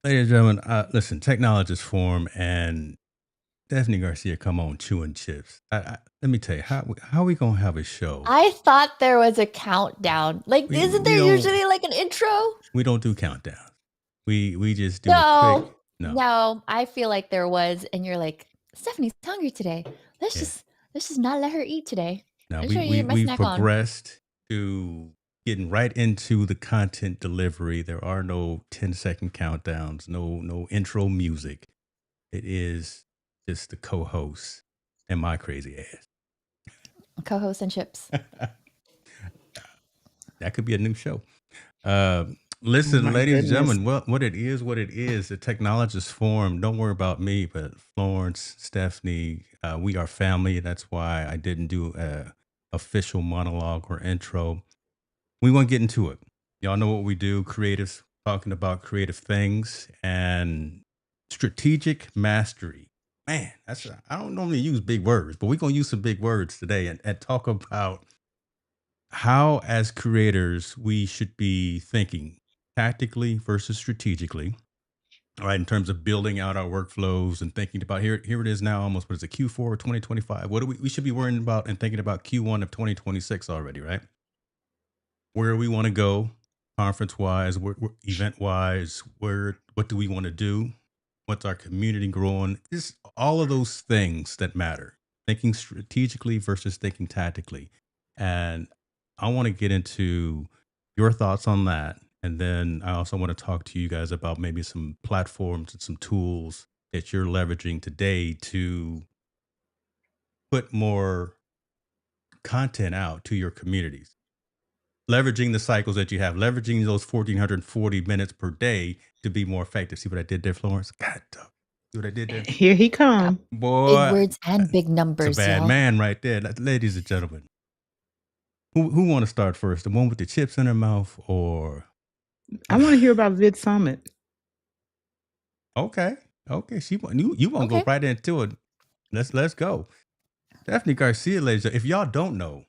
Ladies and gentlemen, listen, technologists form and Stephanie Garcia come on chewing chips. Let me tell you, how we gonna have a show? I thought there was a countdown. Like, We isn't we there don't usually like an intro? we don't do countdowns. We just do a quick No, no. no. I feel like there was, and you're like, Stephanie's hungry today. Let's Yeah. just let's just not let her eat today. Now Make sure you get my we've snack on. progressed to getting right into the content delivery. There are no 10-second countdowns, no intro music. It is just the co-host and my crazy Co-host and chips. ass. That could be a new show. Oh Listen, my ladies and goodness. gentlemen, what it is, what it is. The technologist forum. Don't worry about me, but Florence, Stephanie, we are family. That's why I didn't do a official monologue or intro. We want to get into it. Y'all know what we do. Creatives talking about creative things and strategic mastery. Man, I don't normally use big words, but we're gonna use some big words today and talk about how as creators we should be thinking tactically versus strategically, all right, in terms of building out our workflows and thinking about here it is now, almost, what is it, Q4 of 2025. What do we should be worrying about and thinking about Q1 of 2026 already, right? Where we want to go conference wise, event wise, what do we want to do, what's our community growing, just all of those things that matter, thinking strategically versus thinking tactically. And I want to get into your thoughts on that, and then I also want to talk to you guys about maybe some platforms and some tools that you're leveraging today to put more content out to your communities, leveraging the cycles that you have, leveraging those 1,440 minutes per day to be more effective. See what I did there, Florence? God, see what I did there? Here he Yeah. come. Big Boy, words and big it's a numbers, bad y'all. man right there. Ladies and gentlemen, who want to start first? The one with the chips in her mouth, or I want to hear about Vid Summit. okay, okay, you want to go Okay. right into it. Let's go. Stephanie Garcia, ladies. If y'all don't know,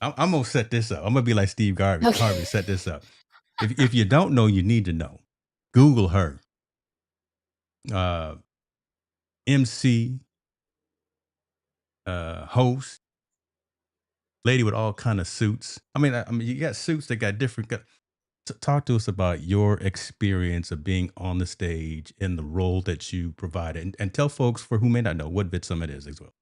I'm gonna set this up. I'm gonna be like Steve Harvey. Okay. Harvey set this up. If you don't know, you need to know. Google her. Uh, MC, host, lady with all kind of suits. I mean, you got suits that got different. Talk to us about your experience of being on the stage in the role that you provide, and tell folks for who may not know what VidSummit is as well.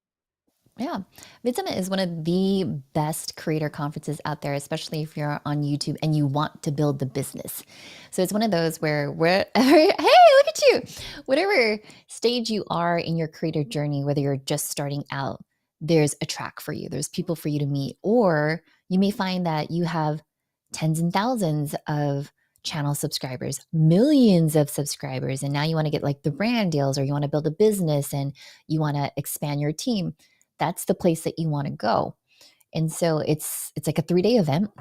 Yeah. VidSummit is one of the best creator conferences out there, especially if you're on YouTube and you want to build the business. So it's one of those where hey, look at you. Whatever stage you are in your creator journey, whether you're just starting out, there's a track for you. There's people for you to meet. Or you may find that you have tens and thousands of channel subscribers, millions of subscribers, and now you want to get like the brand deals, or you want to build a business and you want to expand your team. That's the place that you want to go. And so it's like a 3-day event.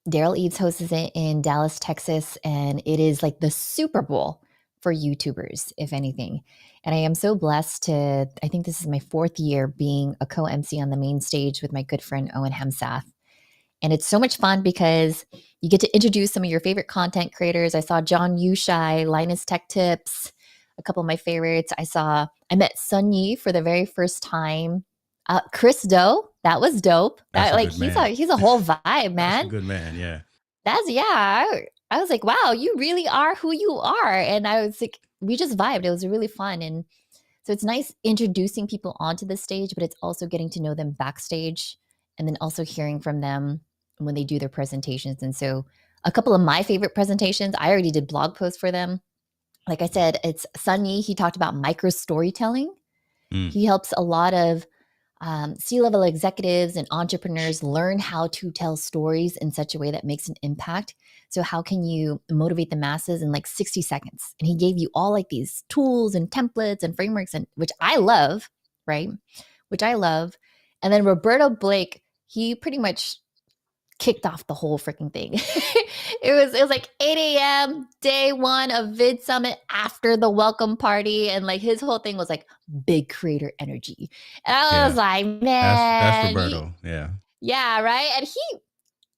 Daryl Eves hosts it in Dallas, Texas, and it is like the Super Bowl for YouTubers, if anything. And I am so blessed to, I think this is my 4th year being a co-MC on the main stage with my good friend Owen Hemsath. And it's so much fun because you get to introduce some of your favorite content creators. I saw John Yushai, Linus Tech Tips, a couple of my favorites. I met Sun Yi for the very first time. Chris Do, that was dope. That's That a like good man. he's a whole vibe, That's a man. good man. Yeah. That's I was like, wow, you really are who you are. And I was like, we just vibed. It was really fun. And so it's nice introducing people onto the stage, but it's also getting to know them backstage and then also hearing from them when they do their presentations. And so a couple of my favorite presentations, I already did blog posts for them. Like I said, it's Sunny. He talked about micro storytelling. Mm. He helps a lot of C-level executives and entrepreneurs learn how to tell stories in such a way that makes an impact. So how can you motivate the masses in like 60 seconds? And he gave you all like these tools and templates and frameworks, and which I love, right? Which I love. And then Roberto Blake, he pretty much kicked off the whole freaking thing. It was like 8 a.m. day 1 of Vid Summit after the welcome party, and like his whole thing was like big creator energy. And I was Yeah. like, That's man, Roberto. Yeah. yeah, right. And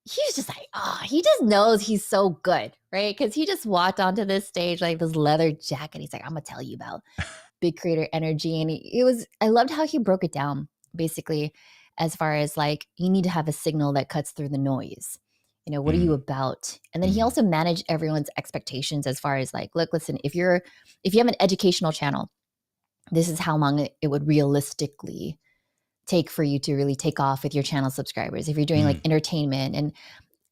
he's just like, oh, he just knows he's so good, right? Because he just walked onto this stage like this leather jacket. He's like, I'm gonna tell you about big creator energy. And I loved how he broke it down basically as far as like, you need to have a signal that cuts through the noise. What are you Mm, about? And then he mhm, also managed everyone's expectations as far as like, look, listen, if you have an educational channel, this is how long it would realistically take for you to really take off with your channel subscribers. If you're doing like mm, entertainment, and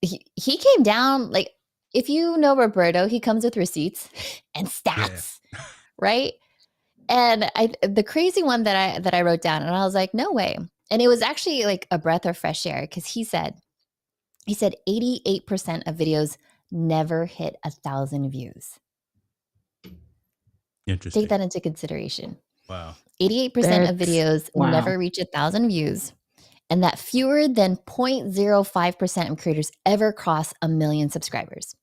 he came down like, if you know Roberto, he comes with receipts and yeah. stats, right? And the crazy one that I wrote down, and I was like, no way. And it was actually like a breath of fresh air, because he said 88% of videos never hit 1,000 views. Take Interesting. that into consideration. Wow. 88% of That's videos wow. never reach 1,000 views, and that fewer than 0.05% of creators ever cross 1 million subscribers.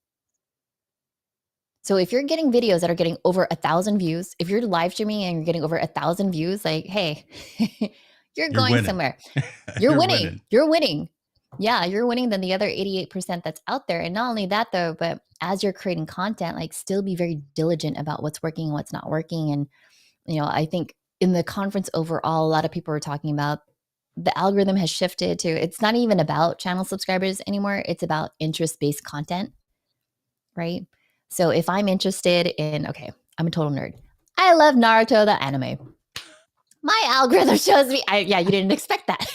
So if you're getting videos that are getting over 1,000 views, if you're live streaming and you're getting over 1,000 views, like, hey, you're You're going winning. somewhere. You're You're winning. winning. You're winning. Yeah, you're winning than the other 88% that's out there. And not only that, though, but as you're creating content, like, still be very diligent about what's working and what's not working. And, I think in the conference overall, a lot of people were talking about the algorithm has shifted to, it's not even about channel subscribers anymore. It's about interest-based content, right? So if I'm interested in, okay, I'm a total nerd. I love Naruto, the anime. My algorithm shows me, yeah, you didn't expect that.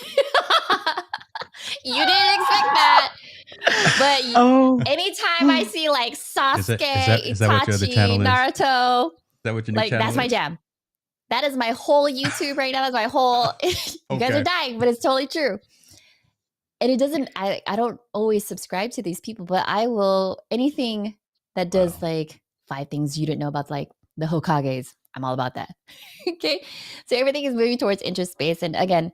You didn't expect that. But Oh, anytime I see like Sasuke, Is that what your other Itachi, channel is? Is Naruto, that what your new like, channel that's my is? jam. That is my whole YouTube right now. That's my whole, you guys are Okay. dying, but it's totally true. And it doesn't, I don't always subscribe to these people, but I will, anything that does Wow. like 5 things you didn't know about, like the Hokages, I'm all about that. Okay. So everything is moving towards interest based. And again,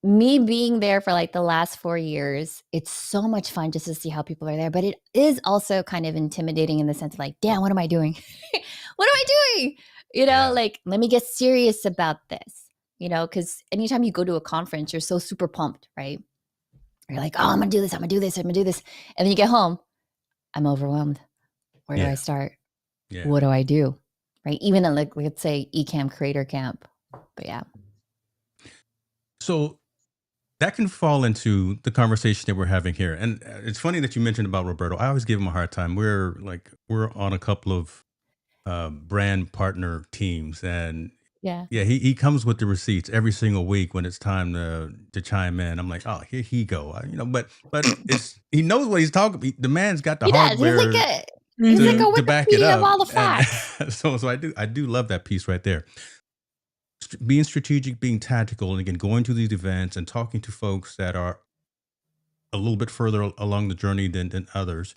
me being there for like the last 4 years, it's so much fun just to see how people are there. But it is also kind of intimidating in the sense of like, damn, what am I doing? What am I doing? Yeah. Like, let me get serious about this, because anytime you go to a conference, you're so super pumped, right? You're like, oh, I'm gonna do this, I'm gonna do this, I'm gonna do this. And then you get home, I'm overwhelmed. Where do I Yeah. start? Yeah. What do I do? Right? Even at, like, let's say Ecamm Creator Camp. But yeah. So that can fall into the conversation that we're having here. And it's funny that you mentioned about Roberto. I always give him a hard time. We're on a couple of brand partner teams, and Yeah. yeah, he comes with the receipts every single week when it's time to chime in. I'm like, oh, here he go. But it's he knows what he's talking. The man's got the He does. hardware He's like mhm. a to back it Wikipedia of up, all the and facts. so I do love that piece right there. Being strategic, being tactical, and again going to these events and talking to folks that are a little bit further along the journey than others,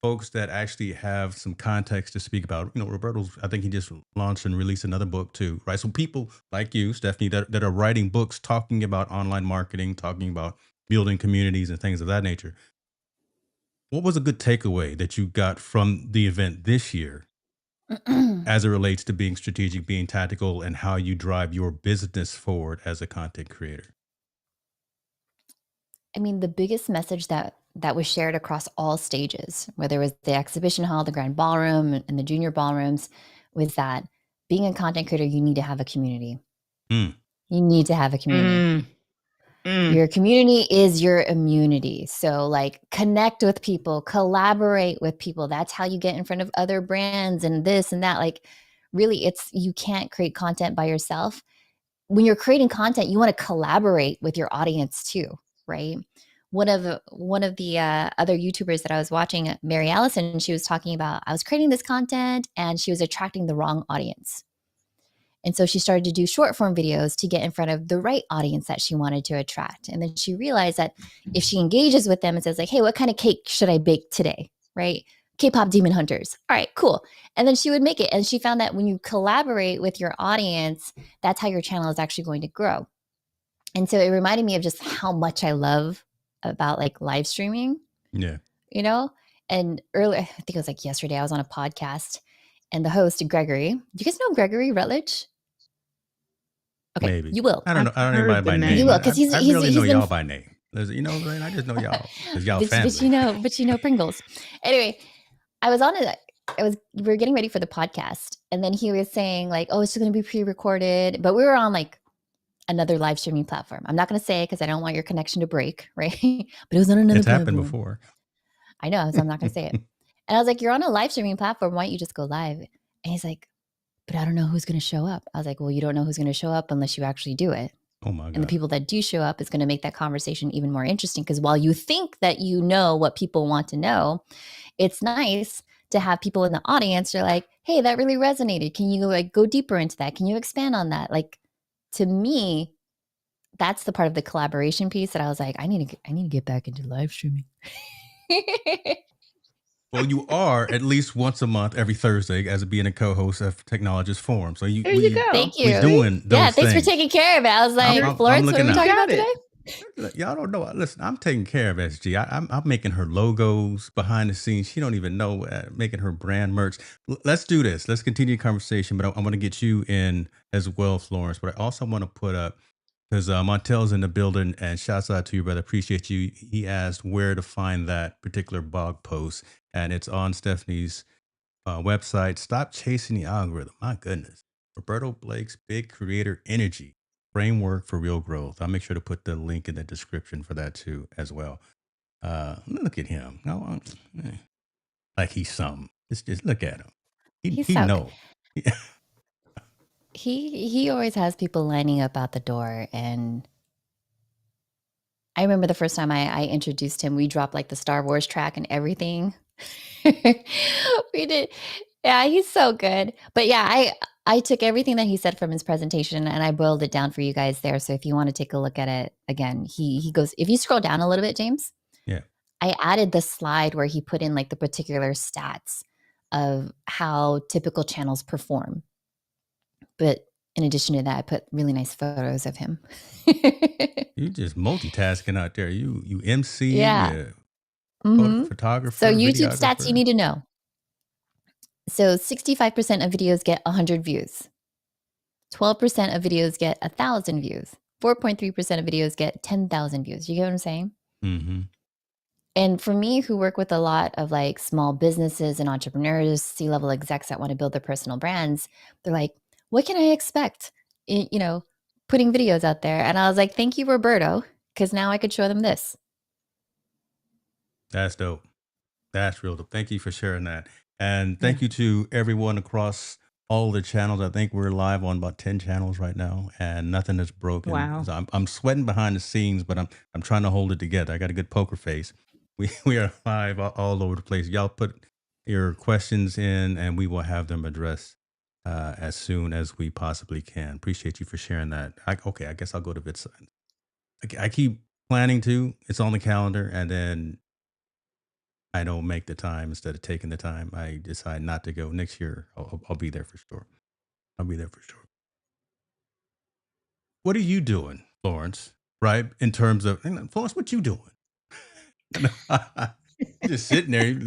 folks that actually have some context to speak about. Roberto's, I think he just launched and released another book too, right? So people like you, Stephanie, that are writing books talking about online marketing, talking about building communities and things of that nature. What was a good takeaway that you got from the event this year as it relates to being strategic, being tactical, and how you drive your business forward as a content creator? I mean, the biggest message that was shared across all stages, whether it was the exhibition hall, the grand ballroom, and the junior ballrooms, was that being a content creator, you need to have a community. Mm, You need to have a community. Mm, mm. Your community is your immunity. So, like, connect with people, collaborate with people. That's how you get in front of other brands and this and that. Like, really, you can't create content by yourself. When you're creating content, you want to collaborate with your audience too, right? One of the other YouTubers that I was watching, Mary Allison, she was talking about, I was creating this content and she was attracting the wrong audience. And so she started to do short form videos to get in front of the right audience that she wanted to attract. And then she realized that if she engages with them and says like, hey, what kind of cake should I bake today? Right? K-pop Demon Hunters. All right, cool. And then she would make it. And she found that when you collaborate with your audience, that's how your channel is actually going to grow. And so it reminded me of just how much I love about like live streaming, yeah. And earlier, I think it was like yesterday, I was on a podcast and the host, Gregory. Do you guys know Gregory Rutledge? Okay, Maybe. you will. I don't know. I've I don't know anybody heard the by You name. name. will, because I barely know he's in y'all by name. Listen, you know what I'm saying? I just know y'all because y'all but you family. know, Pringles. Anyway, I was on it. We were getting ready for the podcast, and then he was saying like, "Oh, it's going to be pre-recorded," but we were on like another live streaming platform. I'm not going to say it because I don't want your connection to break, right? But it was on another It's happened platform. before. I know, so I'm not going to say it. And I was like, "You're on a live streaming platform. Why don't you just go live?" And he's like, "But I don't know who's going to show up." I was like, "Well, you don't know who's going to show up unless you actually do it." Oh my And the God. people that do show up is going to make that conversation even more interesting because while you think that you know what people want to know, it's nice to have people in the audience. You're like, hey, that really resonated. Can you like go deeper into that? Can you expand on that? Like, to me, that's the part of the collaboration piece that I was like, I need to get back into live streaming. Well, you are at least once a month, every Thursday, as being a co-host of Technologist Forum. So There you go. Thank we're you. doing Yeah, those thanks for things. taking care of it. I was like, I'm Florence, what are looking we out. talking You about got today? Look, y'all don't know. Listen, I'm taking care of SG. I'm making her logos behind the scenes. She don't even know, making her brand merch. Let's do this. Let's continue the conversation. But I want to get you in as well, Florence. But I also want to put up because Montel's in the building, and shouts out to you, brother. Appreciate you. He asked where to find that particular blog post, and it's on Stephanie's website. Stop chasing the algorithm. My goodness, Roberto Blake's Big Creator Energy Framework for Real Growth. I'll make sure to put the link in the description for that too, as well. Look at him. No, like he's something. Just look at him. He's He so know. he always has people lining up out the door. And I remember the first time I introduced him, we dropped like the Star Wars track and everything. We did. Yeah, he's so good. But yeah, I took everything that he said from his presentation and I boiled it down for you guys there. So if you want to take a look at it again, he goes, if you scroll down a little bit, James, Yeah. I added the slide where he put in like the particular stats of how typical channels perform. But in addition to that, I put really nice photos of him. You just multitasking out there. You MC, Yeah. photographer, So YouTube stats you videographer. need to know. So 65% of videos get 100 views. 12% of videos get 1,000 views. 4.3% of videos get 10,000 views. You get what I'm saying? Mm-hmm. And for me, who work with a lot of like small businesses and entrepreneurs, C-level execs that want to build their personal brands, they're like, what can I expect? Putting videos out there. And I was like, thank you, Roberto, because now I could show them this. That's dope. That's real dope. Thank you for sharing that. And thank you to everyone across all the channels. I think we're live on about 10 channels right now, and nothing is broken. Wow. So I'm sweating behind the scenes, but I'm trying to hold it together. I got a good poker face. We are live all over the place. Y'all put your questions in and we will have them addressed as soon as we possibly can. Appreciate you for sharing that. Okay, I guess I'll go to VidSign. I keep planning to. It's on the calendar, and then I don't make the time. Instead of taking the time, I decide not to go. Next year, I'll be there for sure. I'll be there for sure. What are you doing, Florence? Right? In terms of Florence, what you doing? Just sitting there.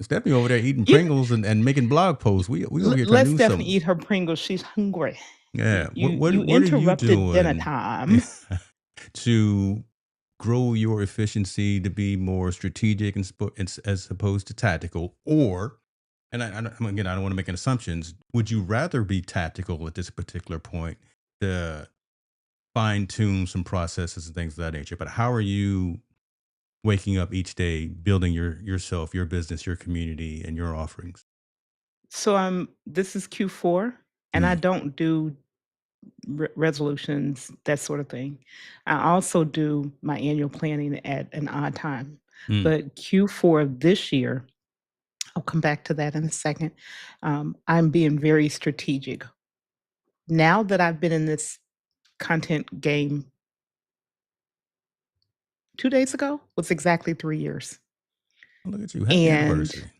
Stephanie over there eating You- Pringles and making blog posts. We over here trying Let to do Stephanie something. eat her Pringles. She's hungry. Yeah. You What are you interrupted dinner doing time. to grow your efficiency to be more strategic and as opposed to tactical? Or, and again, I don't want to make any assumptions. Would you rather be tactical at this particular point to fine tune some processes and things of that nature? But how are you waking up each day, building yourself, your business, your community, and your offerings? So this is Q4 and I Mm. don't do resolutions, that sort of thing. I also do my annual planning at an odd time. Mm. But Q4 of this year, I'll come back to that in a second. I'm being very strategic. Now that I've been in this content game 2 days ago was exactly 3 years. Look at you. Happy And anniversary.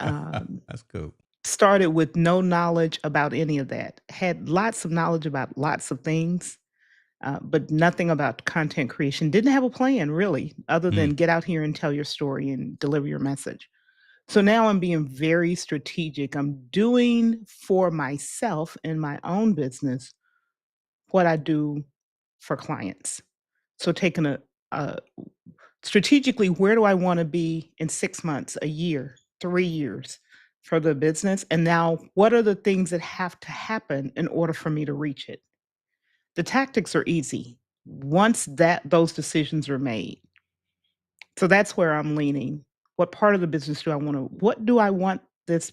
um, That's cool. started with no knowledge about any of that. Had lots of knowledge about lots of things, but nothing about content creation. Didn't have a plan really, other than get out here and tell your story and deliver your message. So now I'm being very strategic. I'm doing for myself in my own business what I do for clients. So taking a strategically, where do I want to be in 6 months, a year, 3 years for the business? And now, what are the things that have to happen in order for me to reach it? The tactics are easy once that those decisions are made. So that's where I'm leaning. What part of the business do I want to, what do I want this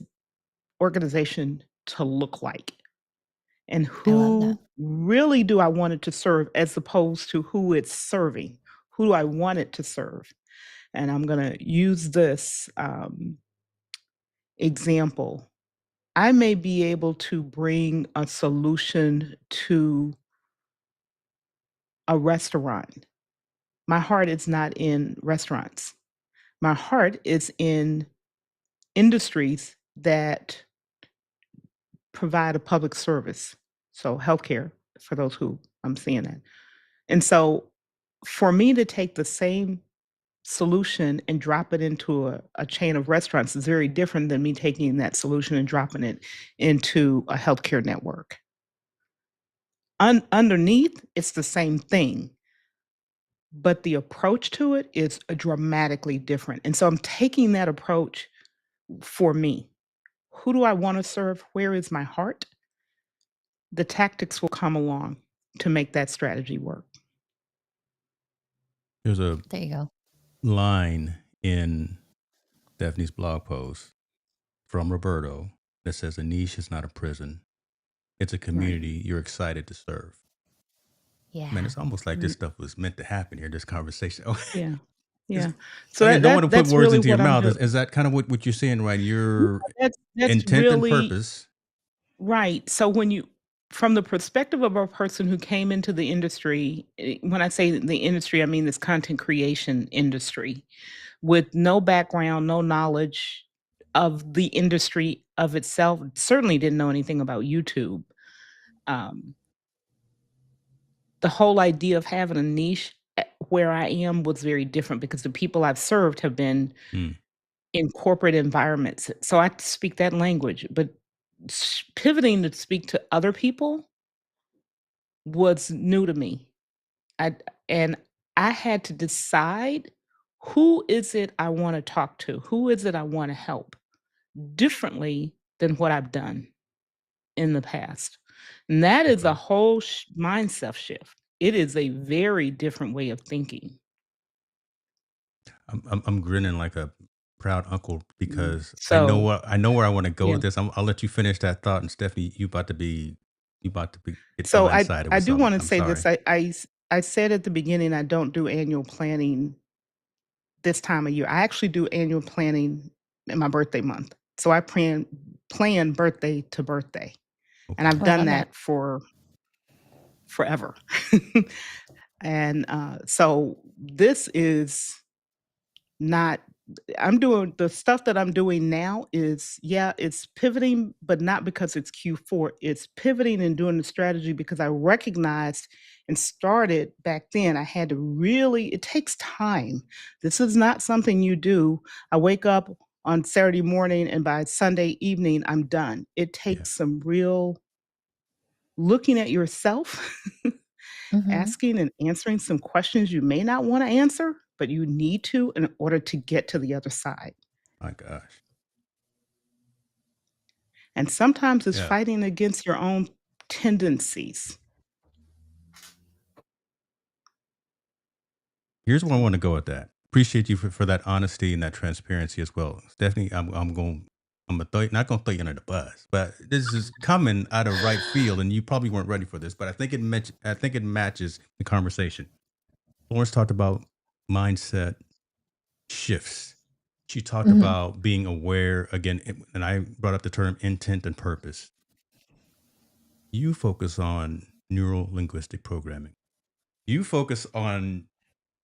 organization to look like? And I love that. who really do I want it to serve as opposed to who it's serving? Who do I want it to serve? And I'm going to use this example. I may be able to bring a solution to a restaurant. My heart is not in restaurants. My heart is in industries that provide a public service. So healthcare, for those who I'm seeing that. And so for me to take the same solution and drop it into a chain of restaurants is very different than me taking that solution and dropping it into a healthcare network. Underneath, it's the same thing, but the approach to it is dramatically different. And so I'm taking that approach for me. Who do I want to serve? Where is my heart? The tactics will come along to make that strategy work. There's a There you go. line in Stephanie's blog post from Roberto that says a niche is not a prison. It's a Right. community you're excited to serve. Man, Yeah. it's almost like this stuff was meant to happen here, this conversation. Yeah. It's, Yeah. So again, don't want to put that's words really into your what I'm mouth. doing. Is that kind of what you're saying, right? Yeah, Your that's intent and really purpose. right. So when you from the perspective of a person who came into the industry, when I say the industry, I mean this content creation industry with no background, no knowledge of the industry of itself, certainly didn't know anything about YouTube. Um, the whole idea of having a niche where I am was very different because the people I've served have been Mm, in corporate environments. So I speak that language, but pivoting to speak to other people was new to me. I and I had to decide who is it I want to talk to? Who is it I want to help differently than what I've done in the past. And that is a okay. whole mindset shift. It is a very different way of thinking. I'm grinning like a proud uncle because So, I know where I want to go yeah. with this. I'll let you finish that thought. And Stephanie, you about to get So blindsided I with do something. want to I'm say this. sorry. I said at the beginning I don't do annual planning this time of year. I actually do annual planning in my birthday month. So I plan birthday to birthday. And Okay. I've Oh, I done love that. that for forever. And so this is not I'm doing the stuff that I'm doing now is, yeah, it's pivoting, but not because it's Q4. It's pivoting and doing the strategy because I recognized and started back then. I had to really, it takes time. This is not something you do. I wake up on Saturday morning and by Sunday evening, I'm done. It Yeah. takes some real looking at yourself, Hmm. asking and answering some questions you may not want to answer, but you need to in order to get to the other side. My gosh. And sometimes it's Yeah. fighting against your own tendencies. Here's where I want to go with that. Appreciate you for that honesty and that transparency as well. Stephanie, I'm not gonna throw you under the bus, but this is coming out of right field, and you probably weren't ready for this, but I think it matches the conversation. Lawrence talked about mindset shifts. She talked Hmm. about being aware again, and I brought up the term intent and purpose. You focus on neuro linguistic programming. You focus on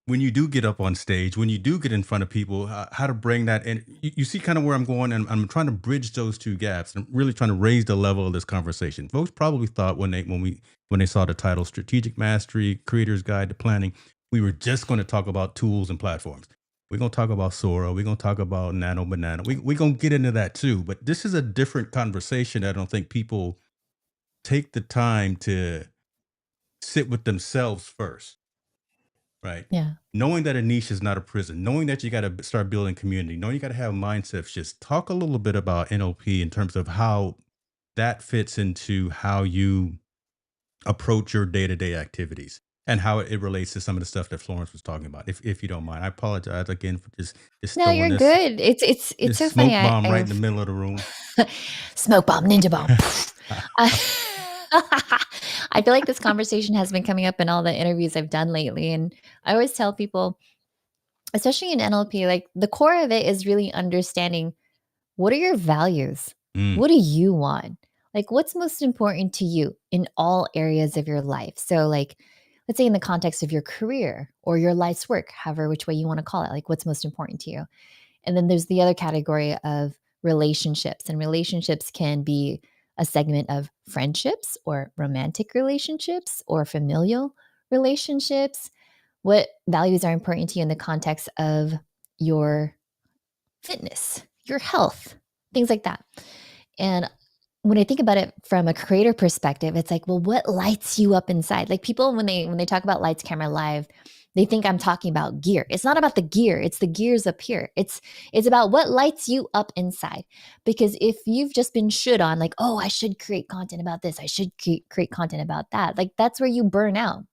when you do get up on stage, when you do get in front of people, how to bring that in. You see kind of where I'm going, and I'm trying to bridge those two gaps. I'm really trying to raise the level of this conversation. Folks probably thought when they saw the title "Strategic Mastery: Creator's Guide to Planning," we were just going to talk about tools and platforms. We're going to talk about Sora. We're going to talk about Nano Banana. We're going to get into that too. But this is a different conversation. I don't think people take the time to sit with themselves first. right? Yeah. Knowing that a niche is not a prison, knowing that you got to start building community, knowing you got to have mindset shifts. Talk a little bit about NLP in terms of how that fits into how you approach your day-to-day activities and how it relates to some of the stuff that Florence was talking about. If you don't mind, I apologize again for just No, throwing you're good. It's this so funny. smoke bomb right in the I've middle of the room. smoke bomb, ninja bomb. I I feel like this conversation has been coming up in all the interviews I've done lately, and I always tell people, especially in NLP, like the core of it is really understanding what are your values? Mm, What do you want? Like, what's most important to you in all areas of your life? So, like, let's say in the context of your career or your life's work, however, which way you want to call it, like, what's most important to you? And then there's the other category of relationships, and relationships can be a segment of friendships or romantic relationships or familial relationships. What values are important to you in the context of your fitness, your health, things like that. And when I think about it from a creator perspective, it's like, well, what lights you up inside? Like people when they talk about lights, camera, live, they think I'm talking about gear. It's not about the gear, it's the gears up here. It's about what lights you up inside. Because if you've just been should on like, oh, I should create content about this, I should create content about that, like that's where you burn out.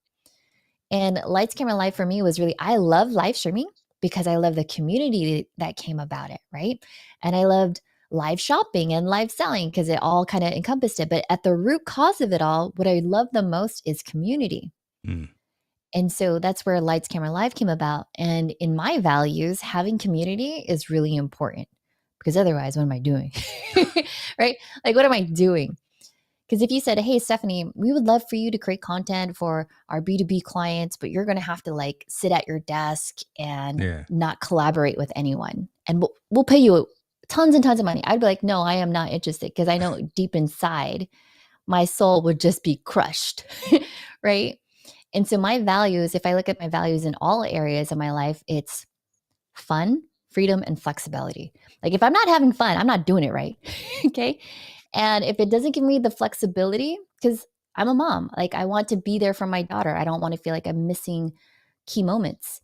And Lights Camera Live for me was really, I love live streaming because I love the community that came about it, right? And I loved live shopping and live selling because it all kind of encompassed it. But at the root cause of it all, what I love the most is community. mm, And so that's where Lights Camera Live came about. And in my values, having community is really important because otherwise, what am I doing? Right? Like, what am I doing? Because if you said, hey, Stephanie, we would love for you to create content for our B2B clients, but you're going to have to like sit at your desk and yeah. not collaborate with anyone. And we'll pay you tons and tons of money. I'd be like, no, I am not interested because I know deep inside my soul would just be crushed. Right. And so my values, if I look at my values in all areas of my life, it's fun, freedom, and flexibility. Like if I'm not having fun, I'm not doing it right. Okay. And if it doesn't give me the flexibility, because I'm a mom, like I want to be there for my daughter. I don't want to feel like I'm missing key moments.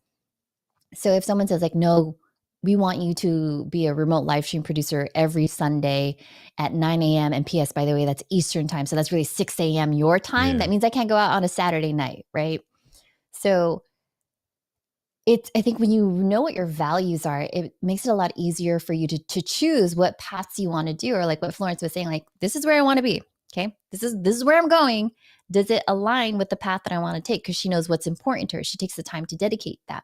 So if someone says, like, no, we want you to be a remote live stream producer every Sunday at 9 a.m. And PS, by the way, that's Eastern time. So that's really 6 a.m. your time. Yeah. That means I can't go out on a Saturday night, right? So I think when you know what your values are, it makes it a lot easier for you to choose what paths you want to do, or like what Florence was saying, like this is where I want to be. Okay, this is where I'm going. Does it align with the path that I want to take? Because she knows what's important to her. She takes the time to dedicate that.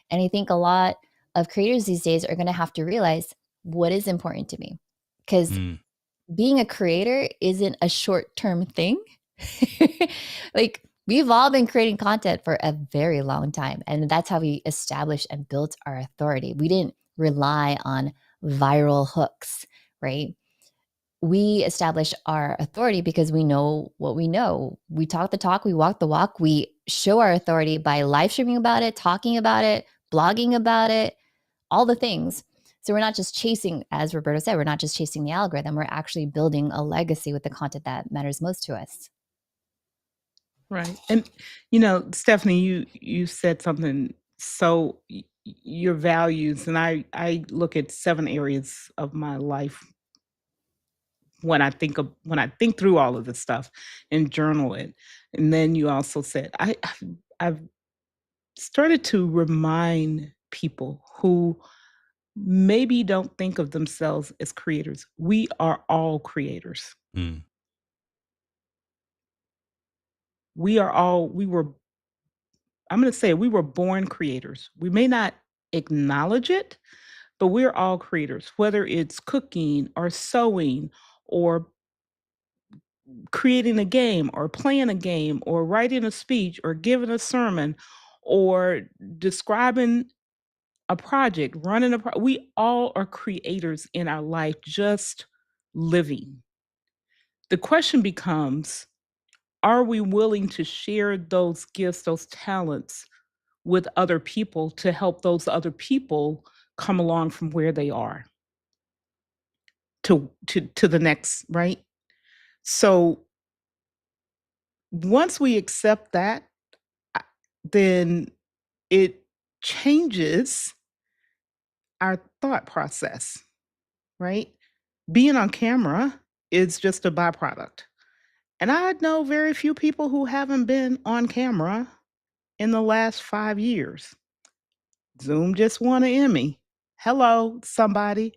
And I think a lot of creators these days are going to have to realize what is important to me, because Mm, being a creator isn't a short-term thing. Like we've all been creating content for a very long time, and that's how we established and built our authority. We didn't rely on viral hooks, right? We establish our authority because we know what we know. We talk the talk, we walk the walk. We show our authority by live streaming about it, talking about it, blogging about it, all the things. So we're not just chasing, as Roberto said, we're not just chasing the algorithm. We're actually building a legacy with the content that matters most to us. Right. And Stephanie, you said something, so your values, and I look at 7 areas of my life when I think through all of this stuff and journal it. And then you also said I've started to remind people who maybe don't think of themselves as creators. We are all creators. mm, We were, I'm going to say, we were born creators. We may not acknowledge it, but we're all creators, whether it's cooking or sewing or creating a game or playing a game or writing a speech or giving a sermon or describing a project, running we all are creators in our life, just living. The question becomes, are we willing to share those gifts, those talents with other people to help those other people come along from where they are to the next, right? So once we accept that, then it changes our thought process, right? Being on camera is just a byproduct. And I know very few people who haven't been on camera in the last 5 years. Zoom just won an Emmy. Hello, somebody.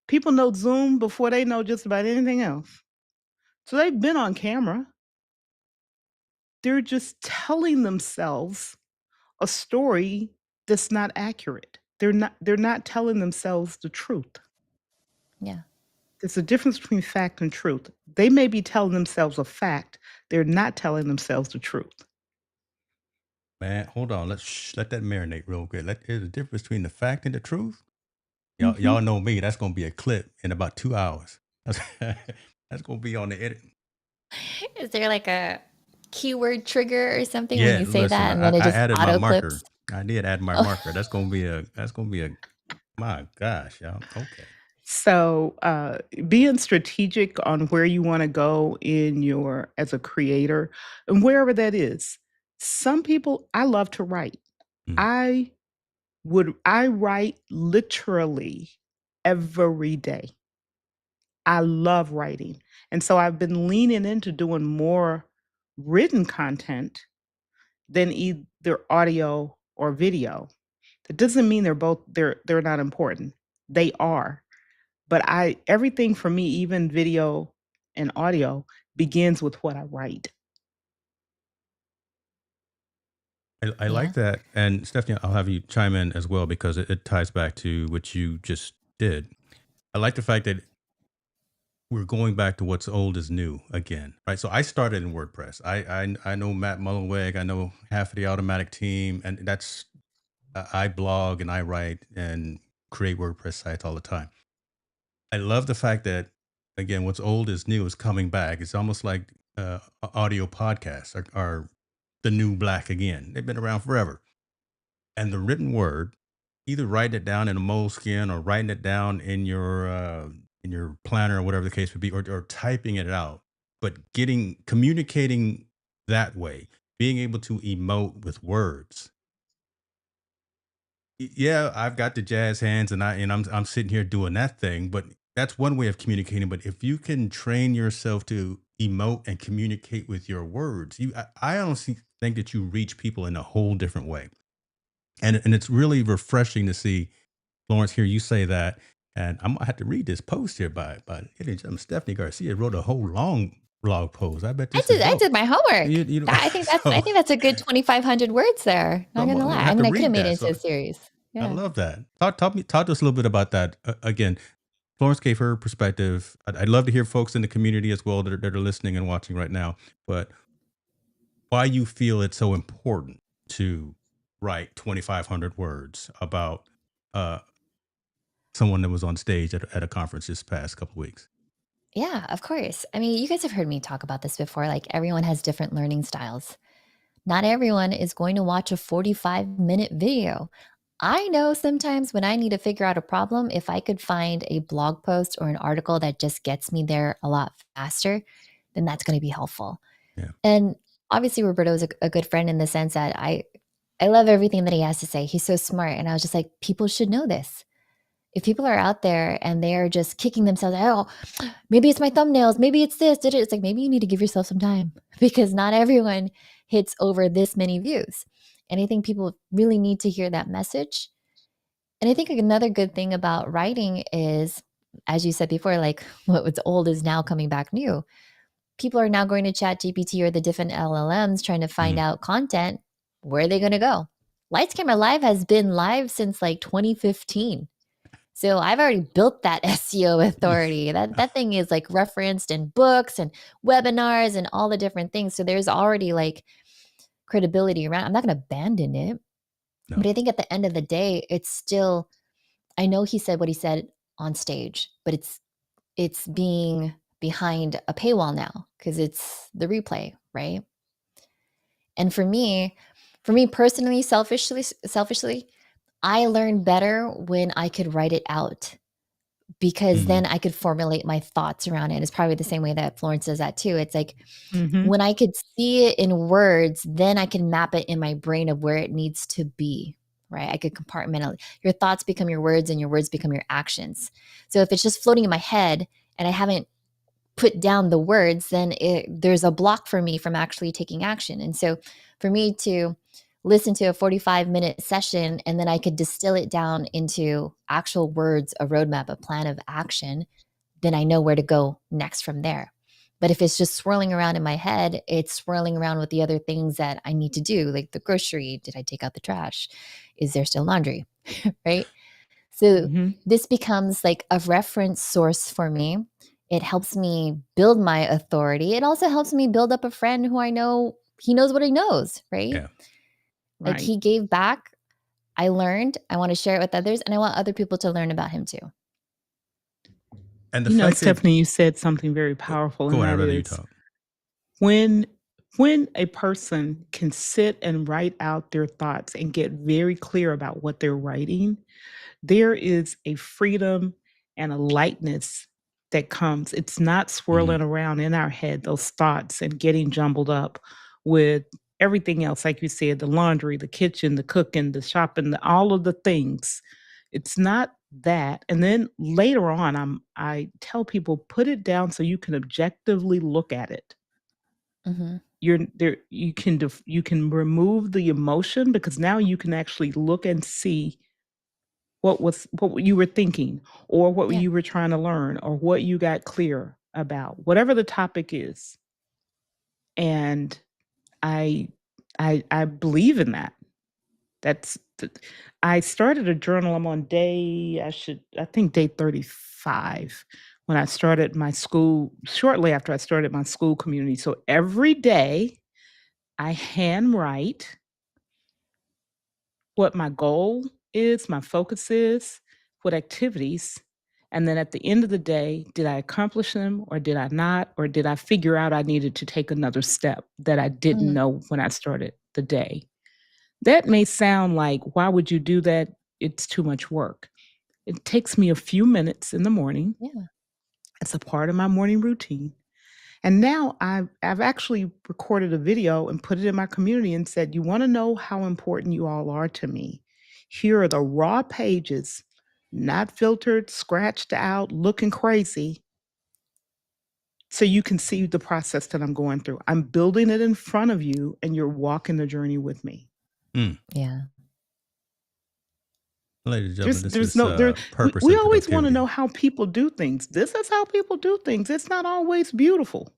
People know Zoom before they know just about anything else. So they've been on camera. They're just telling themselves a story that's not accurate. They're not telling themselves the truth. Yeah. There's a difference between fact and truth. They may be telling themselves a fact, they're not telling themselves the truth. Man, hold on. Let that marinate real good. There's a difference between the fact and the truth. Y'all, Mhm. y'all know me. That's gonna be a clip in about 2 hours. That's, that's gonna be on the edit. Is there like a keyword trigger or something when Yeah, you say listen, that and I, then it I just added my auto marker. clips? I did add my Oh, marker. That's gonna be a my gosh, y'all. Okay. So, being strategic on where you wanna go in your as a creator and wherever that is. Some people I love to write. Mm. I write literally every day. I love writing. And so I've been leaning into doing more written content than either audio or video. That doesn't mean they're not important. They are. But I everything for me, even video and audio, begins with what I write. I yeah. like that. And Stephanie, I'll have you chime in as well because it ties back to what you just did. I like the fact that we're going back to what's old is new again, right? So I started in WordPress. I know Matt Mullenweg. I know half of the Automatic team, and that's I blog and I write and create WordPress sites all the time. I love the fact that again, what's old is new is coming back. It's almost like audio podcasts are the new black again. They've been around forever, and the written word, either writing it down in a moleskin or writing it down in your planner or whatever the case would be, or typing it out, but communicating that way, being able to emote with words. Yeah, I've got the jazz hands and I'm sitting here doing that thing, but that's one way of communicating. But if you can train yourself to emote and communicate with your words, I honestly think that you reach people in a whole different way. And it's really refreshing to see Florence hear you say that. And I'm gonna have to read this post here by Stephanie Garcia wrote a whole long blog post. I bet I this is did I dope. did my homework. You know, I so think that's a good 2,500 words there. so Not gonna I'm lie. gonna I have to mean, I could have read made it that. into So a series. I Yeah. love that. Talk to us a little bit about that. Again, Florence gave her perspective. I'd love to hear folks in the community as well that are listening and watching right now. But why you feel it's so important to write 2,500 words about uh, someone that was on stage at a conference this past couple weeks. Yeah, of course. I mean, you guys have heard me talk about this before. Like everyone has different learning styles. Not everyone is going to watch a 45-minute video. I know sometimes when I need to figure out a problem, if I could find a blog post or an article that just gets me there a lot faster, then that's going to be helpful. Yeah. And obviously, Roberto is a good friend in the sense that I love everything that he has to say. He's so smart. And I was just like, people should know this. If people are out there and they are just kicking themselves, oh, maybe it's my thumbnails, maybe it's this, it's like maybe you need to give yourself some time because not everyone hits over this many views. And I think people really need to hear that message. And I think another good thing about writing is, as you said before, like what was old is now coming back new. People are now going to Chat GPT or the different LLMs trying to find Mhm. out content. Where are they going to go? Lights Camera Live has been live since like 2015. So I've already built that SEO authority. That thing is like referenced in books and webinars and all the different things. So there's already like credibility around. I'm not going to abandon it. But No. I think at the end of the day, it's still, I know he said what he said on stage, but it's being behind a paywall now because it's the replay, right? And for me personally, selfishly, I learned better when I could write it out because Mhm. then I could formulate my thoughts around it. It's probably the same way that Florence does that too. It's like Mhm. when I could see it in words, then I can map it in my brain of where it needs to be. right? I could compartmentalize. Your thoughts become your words and your words become your actions. So if it's just floating in my head and I haven't put down the words, then there's a block for me from actually taking action. And so for me to listen to a 45-minute session and then I could distill it down into actual words, a roadmap, a plan of action, then I know where to go next from there. But if it's just swirling around in my head, it's swirling around with the other things that I need to do, like the grocery. Did I take out the trash? Is there still laundry? Right? So hmm this becomes like a reference source for me. It helps me build my authority. It also helps me build up a friend who I know he knows what he knows, right? Yeah. Like Right. he gave back. I learned. I want to share it with others, and I want other people to learn about him too. And the You know, fact that Stephanie, you said something very powerful, go and ahead, I'd that rather you is talk. when when a person can sit and write out their thoughts and get very clear about what they're writing, there is a freedom and a lightness that comes. It's not Mhm. swirling around in our head, those thoughts, and getting jumbled up with everything else, like you said, the laundry, the kitchen, the cooking, the shopping, all of the things. It's not that. And then later on, I tell people put it down so you can objectively look at it. Mm-hmm. You're there. You can remove the emotion because now you can actually look and see what you were thinking or what Yeah. you were trying to learn or what you got clear about, whatever the topic is. And I I believe in that. That's th I started a journal. I'm on I think day 35 when I started my school shortly after I started my school community. So every day I handwrite what my goal is, my focus is, what activities, and then at the end of the day, did I accomplish them or did I not? Or did I figure out I needed to take another step that I didn't Mm, know when I started the day? That may sound like, why would you do that? It's too much work. It takes me a few minutes in the morning. yeah. It's a part of my morning routine. And now I've actually recorded a video and put it in my community and said, "You wanna know how important you all are to me? Here are the raw pages, not filtered, scratched out, looking crazy, so you can see the process that I'm going through. I'm building it in front of you, and you're walking the journey with me." Mm. Yeah. Ladies and gentlemen, this There's is no there purpose we and always wanna productivity. know how people do things. This is how people do things. It's not always beautiful.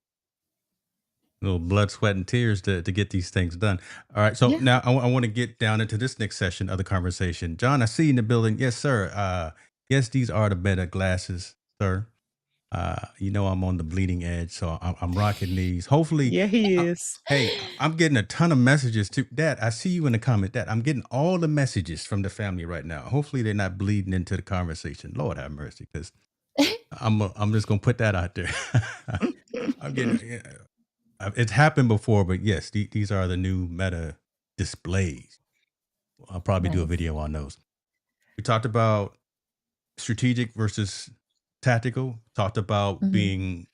Little blood, sweat, and tears to get these things done. All right. So Yeah. now I want to get down into this next session of the conversation. John, I see you in the building. Yes, sir. Yes, these are the better glasses, sir. You know I'm on the bleeding edge, so I'm rocking these. Hopefully, Yeah, he uh, is. hey, I'm getting a ton of messages too. Dad, I see you in the comment. Dad, I'm getting all the messages from the family right now. Hopefully, they're not bleeding into the conversation. Lord have mercy, because I'm just gonna put that out there. I'm getting. Yeah, it's happened before, but yes, these are the new meta displays. I'll probably do a Nice. video on those. We talked about strategic versus tactical. Talked about Hmm. being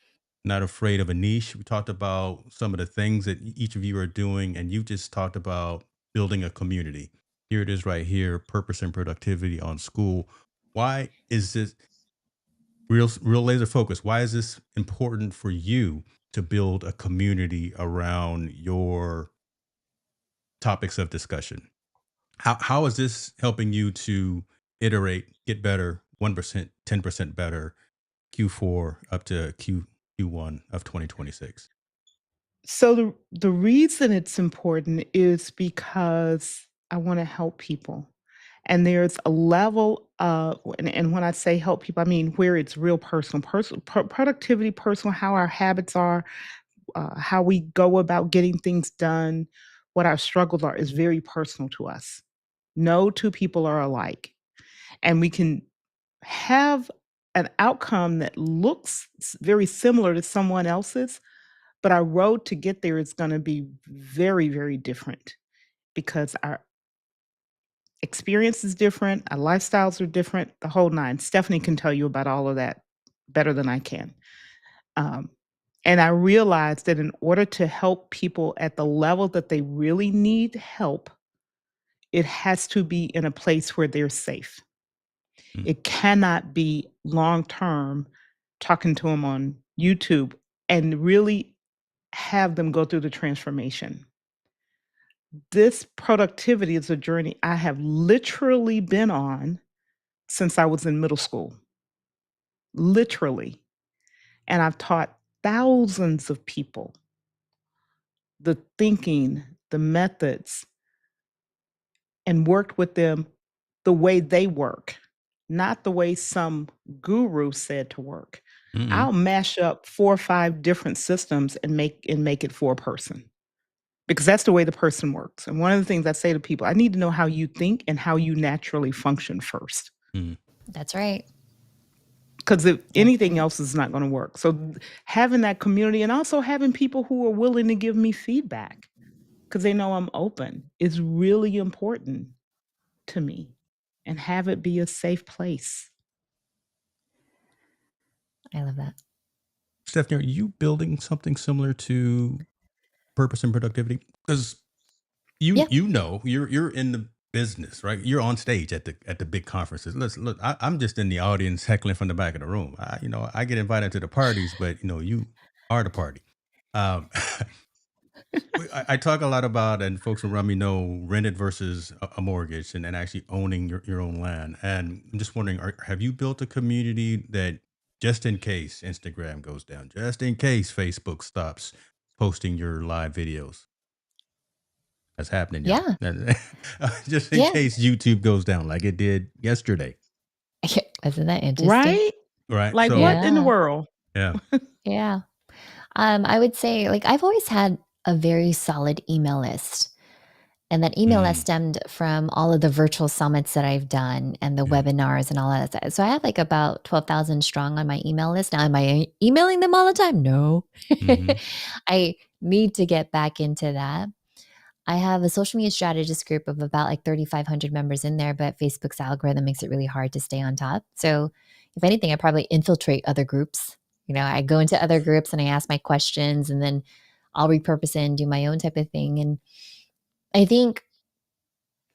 not afraid of a niche. We talked about some of the things that each of you are doing, and you just talked about building a community. Here it is right here, purpose and productivity on school. Why is this real laser focus? Why is this important for you to build a community around your topics of discussion? How is this helping you to iterate, get better, 1%, 10% better, Q4 up to Q1 of 2026? So the reason it's important is because I want to help people. And there's a level of and when I say help people, I mean where it's real personal, productivity, personal, how our habits are, how we go about getting things done, what our struggles are is very personal to us. No two people are alike. And we can have an outcome that looks very similar to someone else's, but our road to get there is gonna be very, very different because our experience is different, our lifestyles are different, the whole 9. Stephanie can tell you about all of that better than I can. Um, and I realized that in order to help people at the level that they really need help, it has to be in a place where they're safe. Mm. It cannot be long term talking to them on YouTube and really have them go through the transformation. This productivity is a journey I have literally been on since I was in middle school, literally. And I've taught thousands of people the thinking, the methods, and worked with them the way they work, not the way some guru said to work. Mm-mm. I'll mash up 4 or 5 different systems and make it for a person, because that's the way the person works. And one of the things I say to people, I need to know how you think and how you naturally function first. Mm. That's right. Because if That's anything right. else is not going to work. So having that community and also having people who are willing to give me feedback because they know I'm open is really important to me, and have it be a safe place. I love that. Stephanie, are you building something similar to purpose and productivity? Because Yeah. you're in the business, right? You're on stage at the big conferences. Look, I'm just in the audience heckling from the back of the room. I get invited to the parties, but you are the party. Um, I talk a lot about, and folks around me know, rented versus a mortgage, and actually owning your own land. And I'm just wondering, have you built a community that, just in case Instagram goes down, just in case Facebook stops posting your live videos? That's happening, y'all. Yeah. Just in Yeah. case YouTube goes down like it did yesterday. Isn't that interesting? Right? Right. Like So, what in the Yeah. world? yeah. Yeah. I would say, like, I've always had a very solid email list. And that email list Mm, stemmed from all of the virtual summits that I've done and the yeah. webinars and all that stuff. So I have like about 12,000 strong on my email list. Now, am I emailing them all the time? No. Hmm. I need to get back into that. I have a social media strategist group of about like 3,500 members in there, but Facebook's algorithm makes it really hard to stay on top. So, if anything, I probably infiltrate other groups. I go into other groups and I ask my questions, and then I'll repurpose it and do my own type of thing. And I think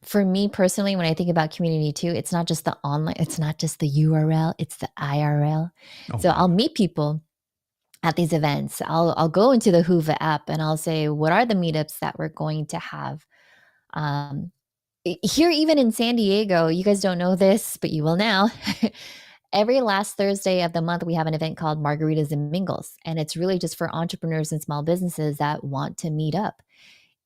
for me personally, when I think about community too, it's not just the online, it's not just the URL, it's the IRL. Oh So I'll yeah. meet people at these events. I'll go into the Hoover app and I'll say, what are the meetups that we're going to have? Um, Here, even in San Diego, you guys don't know this, but you will now. Every last Thursday of the month, we have an event called Margaritas and Mingles. And it's really just for entrepreneurs and small businesses that want to meet up.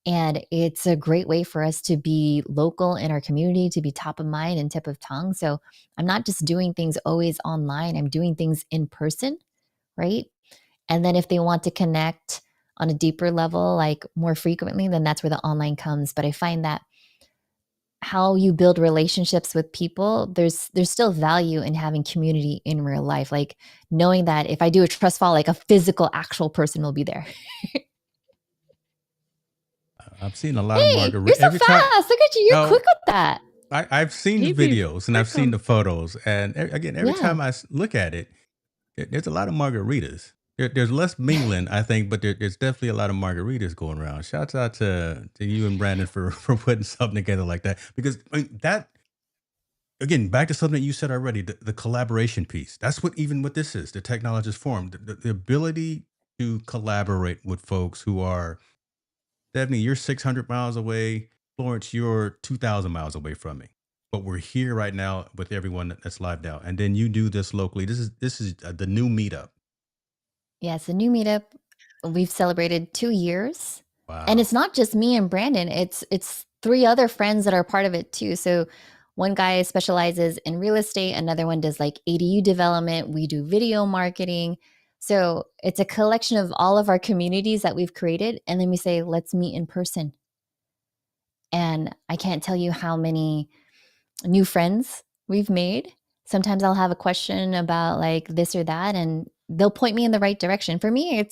And it's a great way for us to be local in our community, to be top of mind and tip of tongue. So I'm not just doing things always online, I'm doing things in person, right? And then if they want to connect on a deeper level, like more frequently, then that's where the online comes. But I find that how you build relationships with people, there's still value in having community in real life. Like knowing that if I do a trust fall, like a physical, actual person will be there. I've seen a lot of Hey, you're margarita so every time. fast. Look at you. You're quick Oh, with that. I've seen the He be videos and I've quick seen on. the photos, and again, every Yeah. time I look at it, there's a lot of margaritas. There's less mingling, I think, but there's definitely a lot of margaritas going around. Shouts out to you and Brandon for for putting something together like that, because I mean, that, again, back to something that you said already, the collaboration piece. That's what, even what this is, the technologist forum, the ability to collaborate with folks who are, Stephanie, you're 600 miles away. Florence, you're 2,000 miles away from me. But we're here right now with everyone that's live now. And then you do this locally. This is the new meetup. Yeah, it's a new meetup. We've celebrated 2 years. And it's Wow. not just me and Brandon, it's 3 other friends that are part of it too. So one guy specializes in real estate, another one does like ADU development, we do video marketing. So it's a collection of all of our communities that we've created, and then we say, let's meet in person. And I can't tell you how many new friends we've made. Sometimes I'll have a question about like this or that, and they'll point me in the right direction. For me,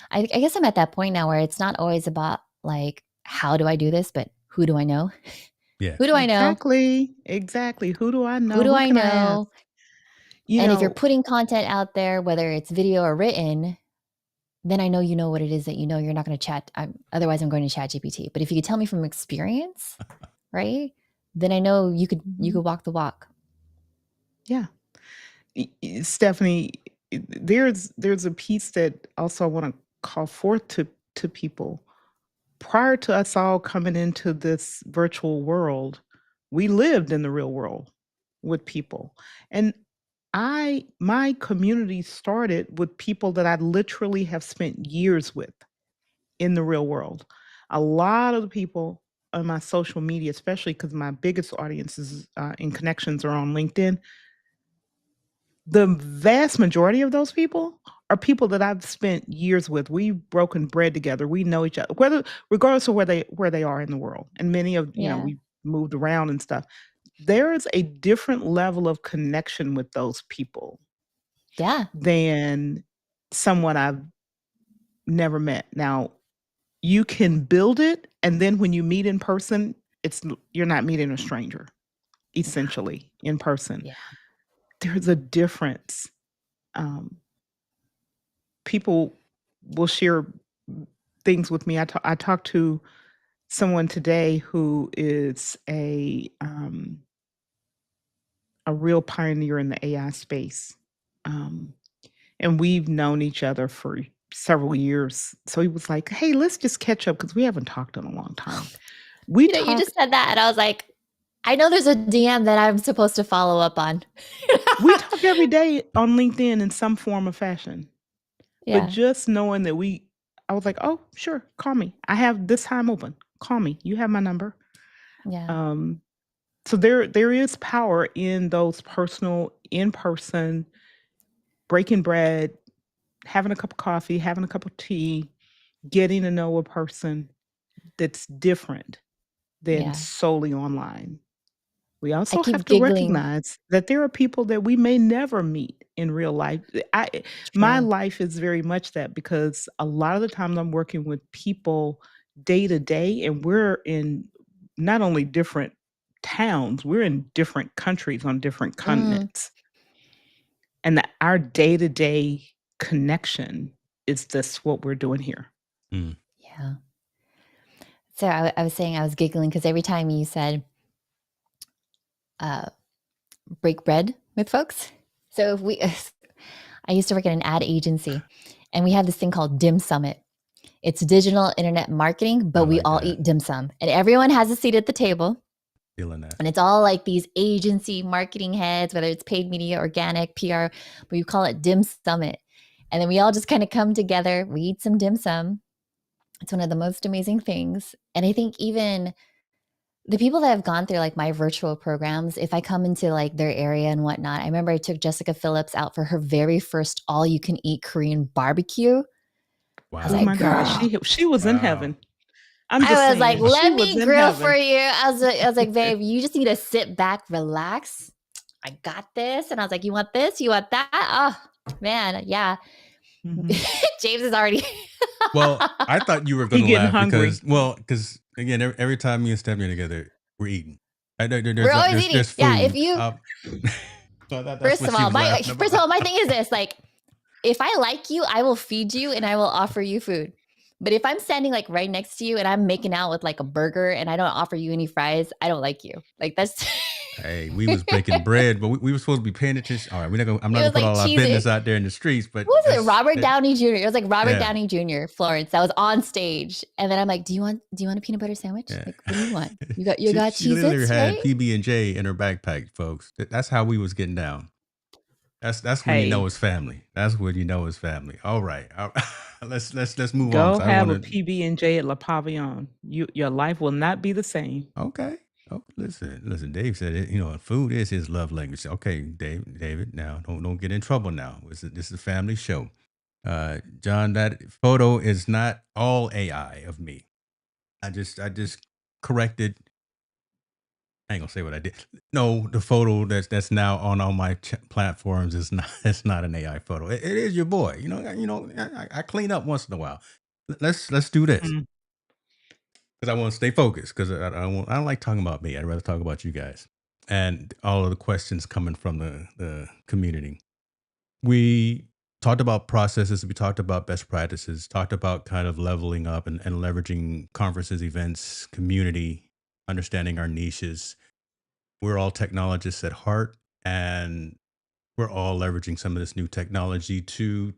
I guess I'm at that point now where it's not always about like, how do I do this, but who do I know? Yeah. Who do I know? Exactly. Who do I Who know? do Who I can I ask? know? You And if you're know, putting content out there, whether it's video or written, then I know you know what it is that you know. You're not going to chat. Otherwise, I'm going to chat GPT. But if you could tell me from experience, right? then I know you could Mhm. walk the walk. Yeah. Stephanie, there's a piece that also I want to call forth to people. Prior to us all coming into this virtual world, we lived in the real world with people. And my community started with people that I literally have spent years with in the real world. A lot of the people on my social media, especially because my biggest audiences and connections are on LinkedIn, the vast majority of those people are people that I've spent years with. We've broken bread together. We know each other, whether regardless of where they are in the world. And many of Yeah. we moved around and stuff. There is a different level of connection with those people Yeah. than someone I've never met. Now, you can build it, and then when you meet in person, you're not meeting a stranger, essentially, in person. Yeah. There's a difference. Um, People will share things with me. I talked to someone today who is a real pioneer in the AI space. Um, and we've known each other for several years. So he was like, "Hey, let's just catch up because we haven't talked in a long time." We You talk just said that, and I was like, I know there's a DM that I'm supposed to follow up on. we talk every day on LinkedIn in some form or fashion. But Yeah. just knowing that I was like, "Oh, sure, call me. I have this time open. Call me. You have my number." Yeah. Um, so there is power in those personal, in-person, breaking bread, having a cup of coffee, having a cup of tea, getting to know a person that's different than Yeah. solely online. We I also have keep to giggling. recognize that there are people that we may never meet in real life. My True. life is very much that because a lot of the times I'm working with people day to day, and we're in not only different towns, we're in different countries on different Mm, continents. And that our day to day connection is this what we're doing here. Mm. yeah. So I was saying I was giggling because every time you said uh, break bread with folks. So if we, I used to work at an ad agency, and we have this thing called Dim Summit. It's digital internet marketing, I but we like all that. eat dim sum, and everyone has a seat at the table. Feeling that. And it's all like these agency marketing heads, whether it's paid media, organic, PR, but we call it Dim Summit. And then we all just kind of come together. We eat some dim sum. It's one of the most amazing things. And I think even the people that have gone through like my virtual programs, if I come into like their area and whatnot, I remember I took Jessica Phillips out for her very first all you can eat Korean barbecue. I was Oh Wow. like, my gosh, girl, she was in Wow. heaven. I'm just I was like, saying, she let was me in grill for heaven. you. I was like, babe, you just need to sit back, relax. I got this. And I was like, you want this? You want that? Oh, man. Yeah. Mhm. James is already. Well, I thought you were He going to getting laugh hungry. because again, every time me and Stephanie are together, we're eating. We're always There's eating. Yeah. If food. you, So that's first what of she all, was laughing about. my thing is this like, if I like you, I will feed you and I will offer you food. But if I'm standing like right next to you and I'm making out with like a burger and I don't offer you any fries, I don't like you. Like that's Hey, we was breaking bread, but we were supposed to be paying attention. All right, I'm not it gonna was put like all our business cheesy. out there in the streets, but Who was it? that's Robert it. Downey Jr. It was like Robert Yeah, Downey Jr. Florence that was on stage, and then I'm like, do you want a peanut butter sandwich? yeah. Like, what do you want? You got She literally Cheez-Its, had right? PB&J in her backpack, folks. That's how we was getting down. That's when you know Hey, it's family. That's when you know it's family. All right, let's move on go because I don't have want a to. PB&J at La Pavillon. Your life will not be the same. Okay. Oh, listen. Dave said it. Food is his love language. Okay, David. Now, don't get in trouble. Now, this is a family show. John, that photo is not all AI of me. I just corrected. I ain't gonna say what I did. No, the photo that's now on all my platforms is not. It's not an AI photo. It is your boy. I clean up once in a while. Let's do this Mm. because I want to stay focused because I don't like talking about me. I'd rather talk about you guys and all of the questions coming from the community. We talked about processes. We talked about best practices. Talked about kind of leveling up and leveraging conferences, events, community, understanding our niches. we're all technologists at heart, and we're all leveraging some of this new technology to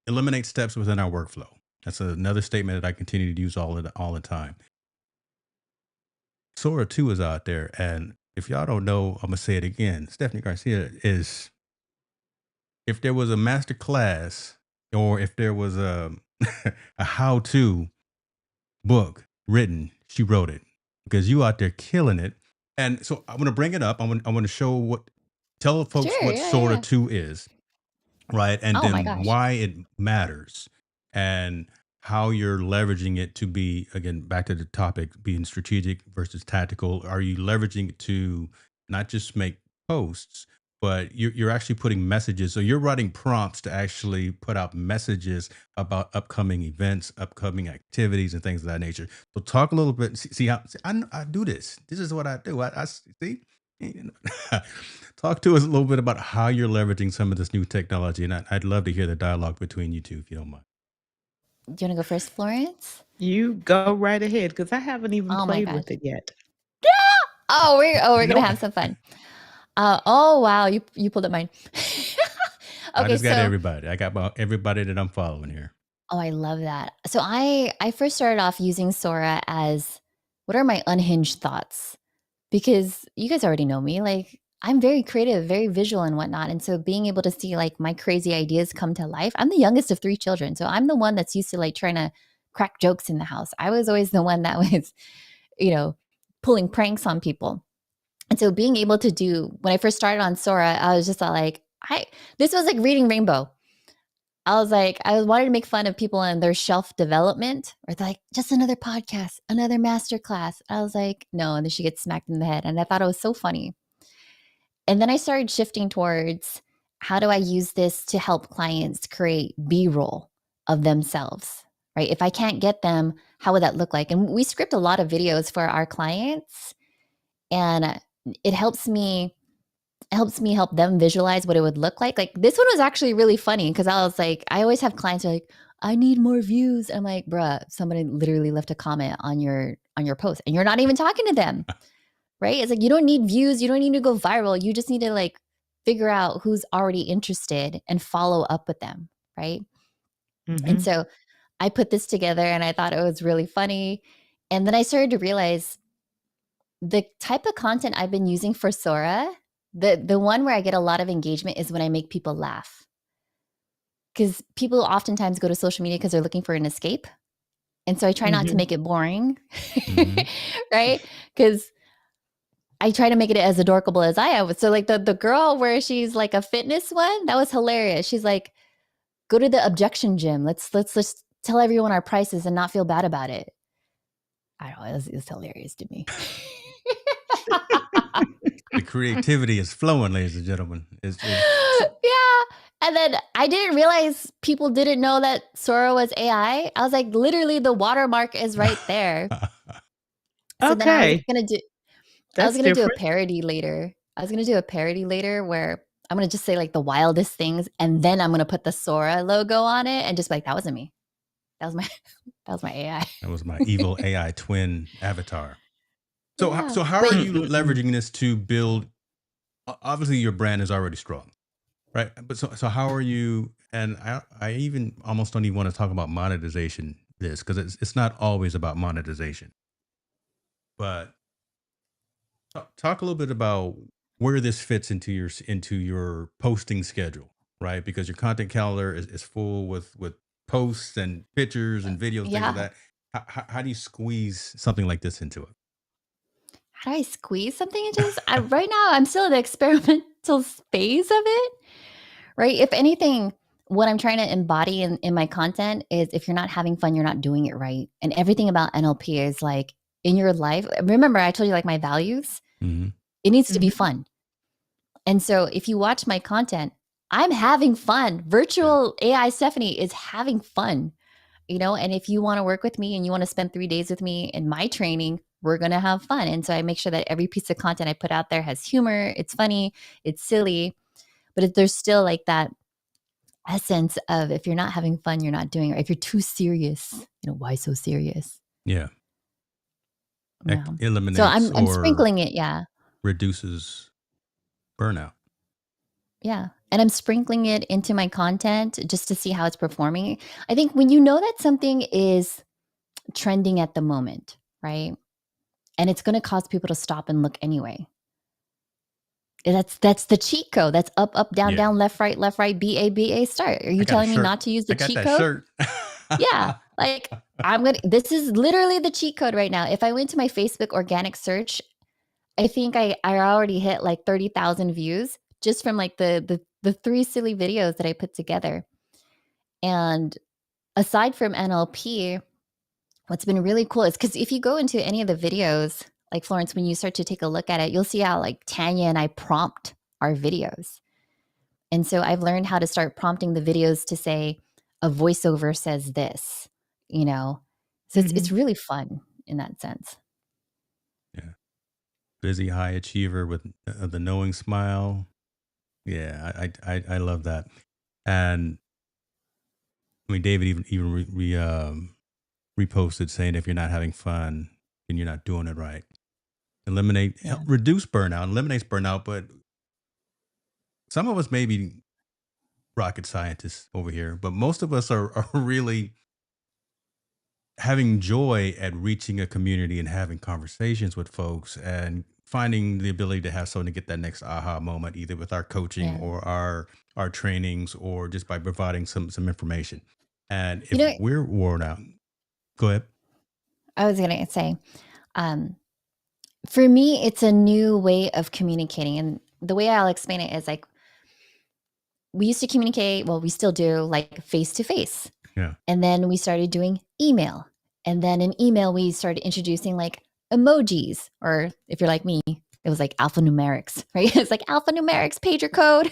eliminate steps within our workflow. That's another statement that I continue to use all the time. Sora 2 is out there, and if y'all don't know, I'm gonna say it again. Stephanie Garcia is, if there was a master class or if there was a a how-to book written, she wrote it, because you out there killing it. And so I'm gonna bring it up. I'm gonna tell folks Sure. what Yeah. Sora Yeah. 2 is, right? And Oh my then gosh. why it matters, and how you're leveraging it to be, again, back to the topic, being strategic versus tactical. Are you leveraging it to not just make posts, but you're actually putting messages? So you're writing prompts to actually put out messages about upcoming events, upcoming activities, and things of that nature. So talk a little bit. See how, I do this. This is what I do. I see. You know, talk to us a little bit about how you're leveraging some of this new technology, and I'd love to hear the dialogue between you two, if you don't mind. Do you want to go first, Florence? You go right ahead because I haven't even Oh my played gosh. with it yet. We're gonna No, have some fun. Oh wow, you pulled up mine. I Okay, just got so everybody. I got everybody that I'm following here. oh, I love that. So I first started off using Sora as what are my unhinged thoughts? Because you guys already know me, like I'm very creative, very visual and whatnot. And so being able to see like my crazy ideas come to life. I'm the youngest of three children. So I'm the one that's used to like trying to crack jokes in the house. I was always the one that was, you know, pulling pranks on people. And so being able to do when I first started on Sora, I was just like, this was like reading Rainbow. I was like, I wanted to make fun of people and their shelf development, or they're like, just another podcast, another master class. I was like, no, and then she gets smacked in the head. And I thought it was so funny. And then I started shifting towards how do I use this to help clients create B-roll of themselves, right? If I can't get them, how would that look like? And we script a lot of videos for our clients, and it helps me help them visualize what it would look like. Like this one was actually really funny because I was like, I always have clients who are like, I need more views. I'm like, bruh, somebody literally left a comment on your post and you're not even talking to them. Right? It's like you don't need views, you don't need to go viral. You just need to like figure out who's already interested and follow up with them. Right. And Mm-hmm. so I put this together and I thought it was really funny. And then I started to realize the type of content I've been using for Sora, the one where I get a lot of engagement is when I make people laugh. Because people oftentimes go to social media because they're looking for an escape. And so I try not to Mm-hmm. make it boring, Hmm. right? Because I try to make it as adorable as I am. So like the girl where she's like a fitness one, that was hilarious. She's like, go to the objection gym. Let's just tell everyone our prices and not feel bad about it. I don't know. It's hilarious to me. The creativity is flowing, ladies and gentlemen. Yeah. And then I didn't realize people didn't know that Sora was AI. I was like, literally, the watermark is right there. So then Okay, I was that's gonna do a different. parody later. I was gonna do a parody later where I'm gonna just say like the wildest things, and then I'm gonna put the Sora logo on it and just be like, that wasn't me. That was my that was my AI. That was my evil AI twin avatar. So, Yeah. so how are But you Mm-mm-mm. leveraging this to build? Obviously, your brand is already strong, right? But so how are you? And I even almost don't even want to talk about monetization this, because it's not always about monetization. But talk a little bit about where this fits into your posting schedule, right? Because your content calendar is full with posts and pictures and videos, things like yeah, that. How do you squeeze something like this into it? how do I squeeze something into this? Right now, I'm still in the experimental phase of it. Right? If anything, what I'm trying to embody in my content is if you're not having fun, you're not doing it right. And everything about NLP is like in your life. Remember, I told you like my values, Hmm. it needs to be Mm-hmm. fun. And so if you watch my content, I'm having fun. Yeah, Virtual AI Stephanie is having fun, and if you want to work with me and you want to spend 3 days with me in my training, we're going to have fun. And so I make sure that every piece of content I put out there has humor, it's funny, it's silly, but there's still like that essence of if you're not having fun, you're not doing it. If you're too serious, why so serious? yeah. Yeah. So eliminates I'm or sprinkling it, yeah. reduces burnout. Yeah. And I'm sprinkling it into my content just to see how it's performing. I think when you know that something is trending at the moment, right? And it's going to cause people to stop and look anyway. That's the cheat code. That's up, up, down, Yeah. down, left, right, B, A, start. Are I you got a telling me shirt. not to use the I got cheat that code? shirt. Yeah. Like this is literally the cheat code right now. If I went to my Facebook organic search, I think I already hit like 30,000 views just from like the 3 silly videos that I put together. And aside from NLP, what's been really cool is because if you go into any of the videos, like Florence, when you start to take a look at it, you'll see how like Tanya and I prompt our videos. And so I've learned how to start prompting the videos to say, a voiceover says this, you know? So it's really fun in that sense. Yeah. Busy high achiever with the knowing smile. Yeah, I love that. And I mean, David even reposted saying if you're not having fun, then you're not doing it right. Yeah. Reduce burnout, eliminates burnout, but some of us may be rocket scientists over here, but most of us are really having joy at reaching a community and having conversations with folks and finding the ability to have someone to get that next aha moment, either with our coaching Yeah. or our trainings or just by providing some information. And You if know, we're worn out, go ahead. I was going to say, for me, it's a new way of communicating. And the way I'll explain it is like, we used to communicate, well, we still do, like face to face. Yeah. And then we started doing email. And then in email, we started introducing like emojis, or if you're like me, it was like alphanumerics, right? It's like alphanumerics, pager code.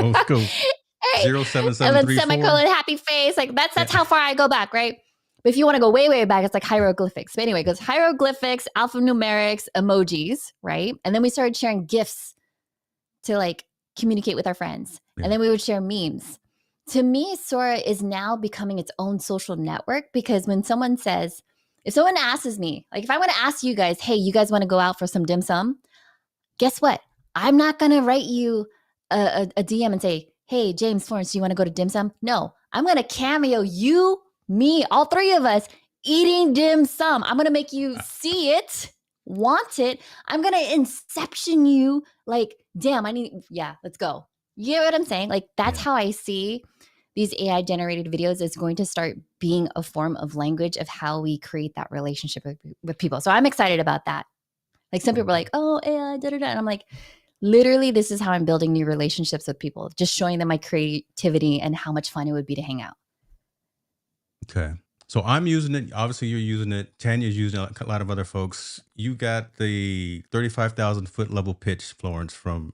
Old school. Right? And 07734. then semicolon, happy face. Like that's how far I go back, right? But if you want to go way, way back, it's like hieroglyphics. But anyway, it goes hieroglyphics, alphanumerics, emojis, right? And then we started sharing GIFs to like communicate with our friends. Yeah. And then we would share memes. To me, Sora is now becoming its own social network because when someone says, if someone asks me, like if I want to ask you guys, hey, you guys want to go out for some dim sum? Guess what? I'm not going to write you a DM and say, hey, James, Florence, do you want to go to dim sum? No, I'm going to cameo you, me, all three of us eating dim sum. I'm going to make you see it, want it. I'm going to inception you like, damn, let's go. You know what I'm saying? Like, that's how I see these AI generated videos is going to start being a form of language of how we create that relationship with people. So I'm excited about that. Like some people are like, oh, AI, da, da, da. And I'm like, literally, this is how I'm building new relationships with people, just showing them my creativity and how much fun it would be to hang out. Okay. So I'm using it. Obviously, you're using it. Tanya's using it. A lot of other folks. You got the 35,000 foot level pitch, Florence, from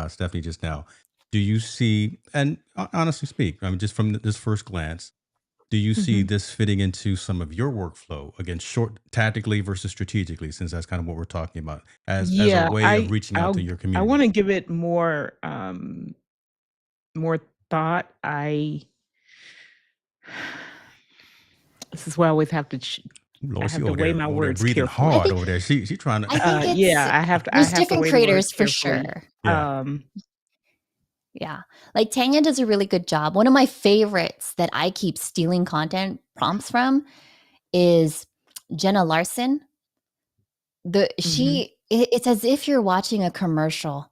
Stephanie just now. Do you see, and honestly speak, I mean, just from this first glance, do you see this fitting into some of your workflow, again, short tactically versus strategically, since that's kind of what we're talking about, as a way of reaching out to your I community? want to give it more more thought. This is why I always have to Lord, I she have to over weigh there, my over there words breathing carefully. hard over there. She trying to. I think yeah, I have to there's to different weigh the creators words for carefully. sure. Yeah. Yeah. Like Tanya does a really good job. One of my favorites that I keep stealing content prompts from is Jenna Larson. It's as if you're watching a commercial.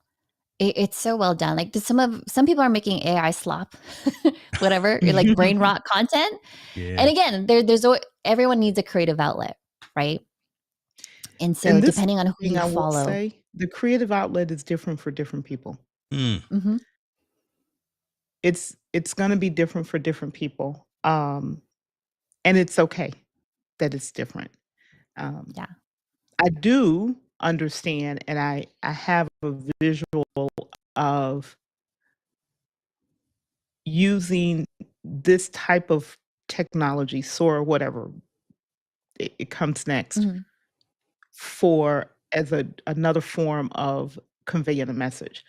It's so well done. Like some people are making AI slop, whatever, like brain rot content. Yeah. And again, everyone needs a creative outlet, right? And so And this depending on who thing you I will follow, say, the creative outlet is different for different people. Mhm. It's going to be different for different people. And it's okay that it's different. Yeah. I do understand, and I have a visual of using this type of technology, Sora, whatever it comes next, Mhm. for as another form of conveying a message.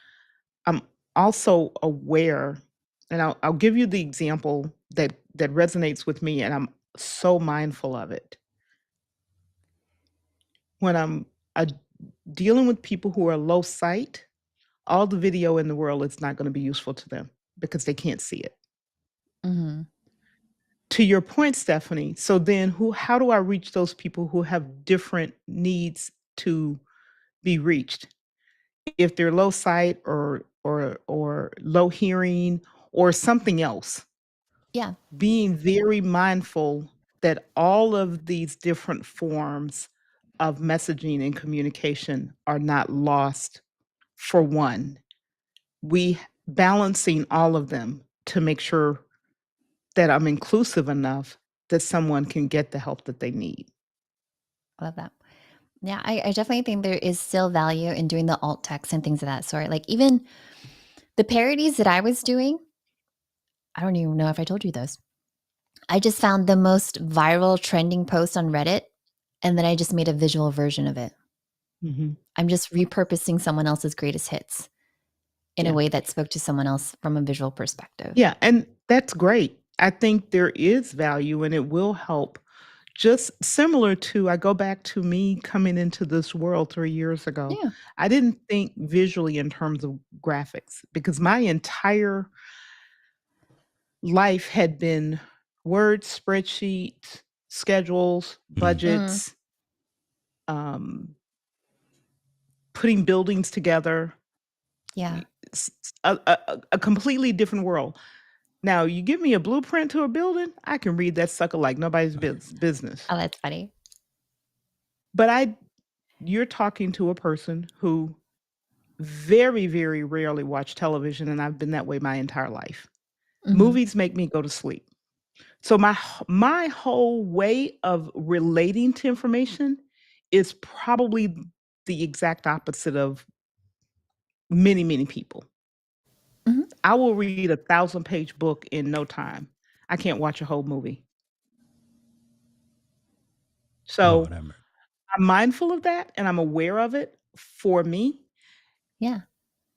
I'm also aware, and I'll give you the example that resonates with me, and I'm so mindful of it. when I'm uh, dealing with people who are low sight, all the video in the world is not going to be useful to them because they can't see it. Mm-hmm. To your point, Stephanie, so then how do I reach those people who have different needs to be reached? If they're low sight or low hearing or something else, Yeah. being very mindful that all of these different forms of messaging and communication are not lost for one. We balancing all of them to make sure that I'm inclusive enough that someone can get the help that they need. I love that. Yeah, I definitely think there is still value in doing the alt text and things of that sort. Like even the parodies that I was doing, I don't even know if I told you those. I just found the most viral trending post on Reddit, and then I just made a visual version of it. Mhm. I'm just repurposing someone else's greatest hits in a Yeah. way that spoke to someone else from a visual perspective. Yeah, and that's great. I think there is value and it will help. Just similar to I go back to me coming into this world 3 years ago. Yeah. I didn't think visually in terms of graphics because my entire life had been words, spreadsheets, schedules, Mm. Mm, budgets, um, putting buildings together, yeah. a completely different world. Now, you give me a blueprint to a building, I can read that sucker like nobody's business. Oh, that's funny. But you're talking to a person who very, very rarely watch television, and I've been that way my entire life. Mhm. Movies make me go to sleep. So my whole way of relating to information is probably the exact opposite of many, many people. Mhm. I will read a 1,000-page book in no time. I can't watch a whole movie. So Lord have mercy. I'm mindful of that and I'm aware of it for me. Yeah.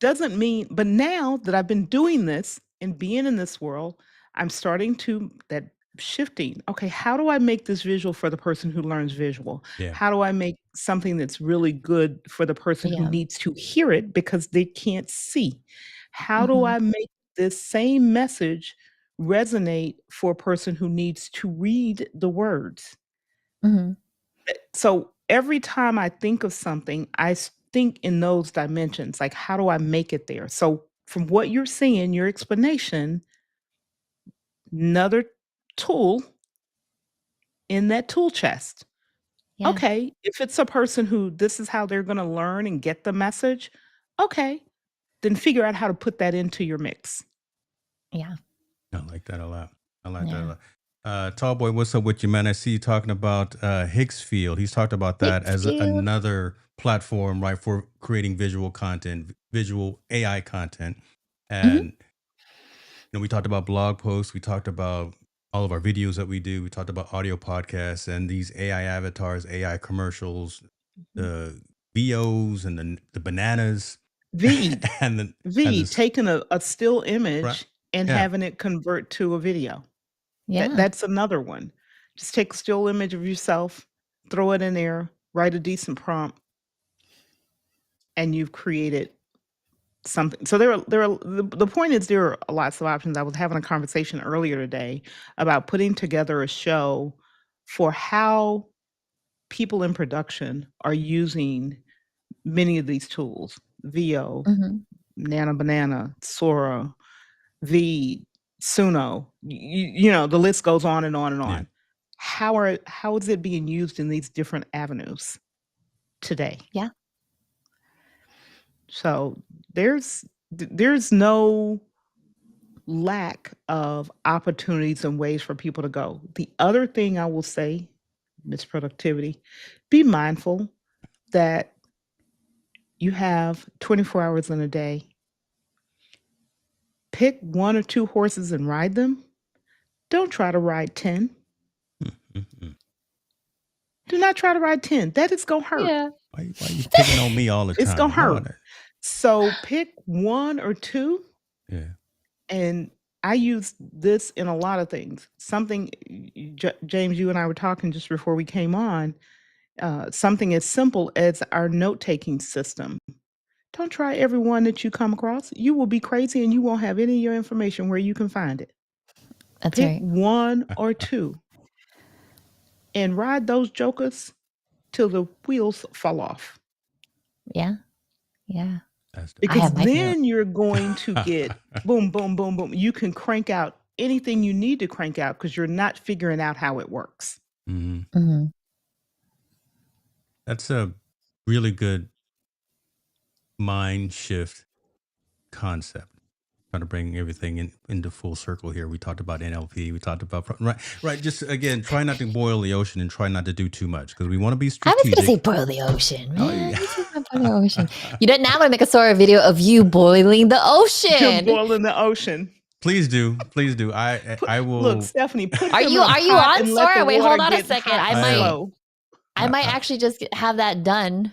Doesn't mean, but now that I've been doing this and being in this world, I'm starting to that shifting. Okay, how do I make this visual for the person who learns visual? Yeah. How do I make something that's really good for the person who Yeah. needs to hear it because they can't see? How do Mhm. I make this same message resonate for a person who needs to read the words? Mhm. So every time I think of something, think in those dimensions. Like, how do I make it there? So, from what you're saying, your explanation, another tool in that tool chest. Yeah. Okay, if it's a person who this is how they're going to learn and get the message, okay, then figure out how to put that into your mix. Yeah. I like that a lot. I like that a Yeah. lot. Tallboy, what's up with you, man? I see you talking about Hicksfield. He's talked about that as Hicksfield. another platform, right, for creating visual content, visual AI content. Mhm. And we talked about blog posts. We talked about all of our videos that we do. We talked about audio podcasts and these AI avatars, AI commercials, Mhm. the VOs and the bananas Veed, and the and Veed, this taking a still right. image and Yeah. having it convert to a video. Yeah. That's another one. Just take a still image of yourself, throw it in there, write a decent prompt, and you've created something. So the point is there are lots of options. I was having a conversation earlier today about putting together a show for how people in production are using many of these tools. VO, Mhm. Nana Banana, Sora, V, Suno, you know, the list goes on and on and Yeah. on. How is it being used in these different avenues today? Yeah. So there's no lack of opportunities and ways for people to go. The other thing I will say, Miss Productivity, be mindful that you have 24 hours in a day. Pick 1 or 2 horses and ride them. Don't try to ride 10. Mm-mm. Do not try to ride 10. That is gonna hurt. Yeah. Why you picking on me all the It's gonna time? hurt. Lord. So pick 1 or 2, Yeah. and I use this in a lot of things. Something James, you and I were talking just before we came on, something as simple as our note-taking system. Don't try every one that you come across. You will be crazy and you won't have any of your information where you can find it. That's Pick right. one or two and ride those jokers till the wheels fall off. Yeah. Yeah. That's the I Because have my favorite. then you're going to get boom, boom, boom, boom. You can crank out anything you need to crank out because you're not figuring out how it works. Mhm. Mhm. That's a really good mind shift concept. Trying to bring everything into full circle here. We talked about NLP. We talked about right. Just again, try not to boil the ocean and try not to do too much because we want to be I was gonna say strategic. boil the ocean, Oh man. yeah. You said not boil the ocean. You don't now want to make a story video of you boiling the You're ocean. boiling the ocean. Please do. I Look, will. Stephanie, put Are them you in a are you pot on and let Sora? the Wait, water hold on a get second. hot I and might slow. I might actually just have that done.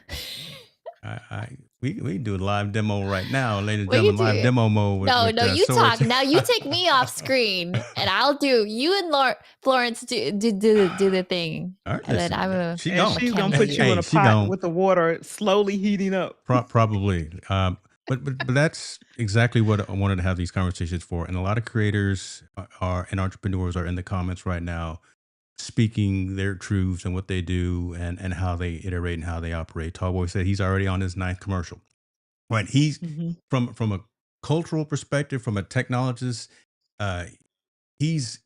We do a live demo right now, ladies and We gentlemen. could Live do demo mode with no, you Sora. talk. Now you take me off screen and I'll do you and Florence do the thing. All right, And then listen, I'm a she And gone. she's gonna cameo put you. you in Hey, a she pot gone. with the water slowly heating up. Probably. But that's exactly what I wanted to have these conversations for. And a lot of creators are and entrepreneurs are in the comments right now speaking their truths and what they do and how they iterate and how they operate. Tallboy said he's already on his 9th commercial. Right. He's Mhm. from a cultural perspective, from a technologist, uh, he's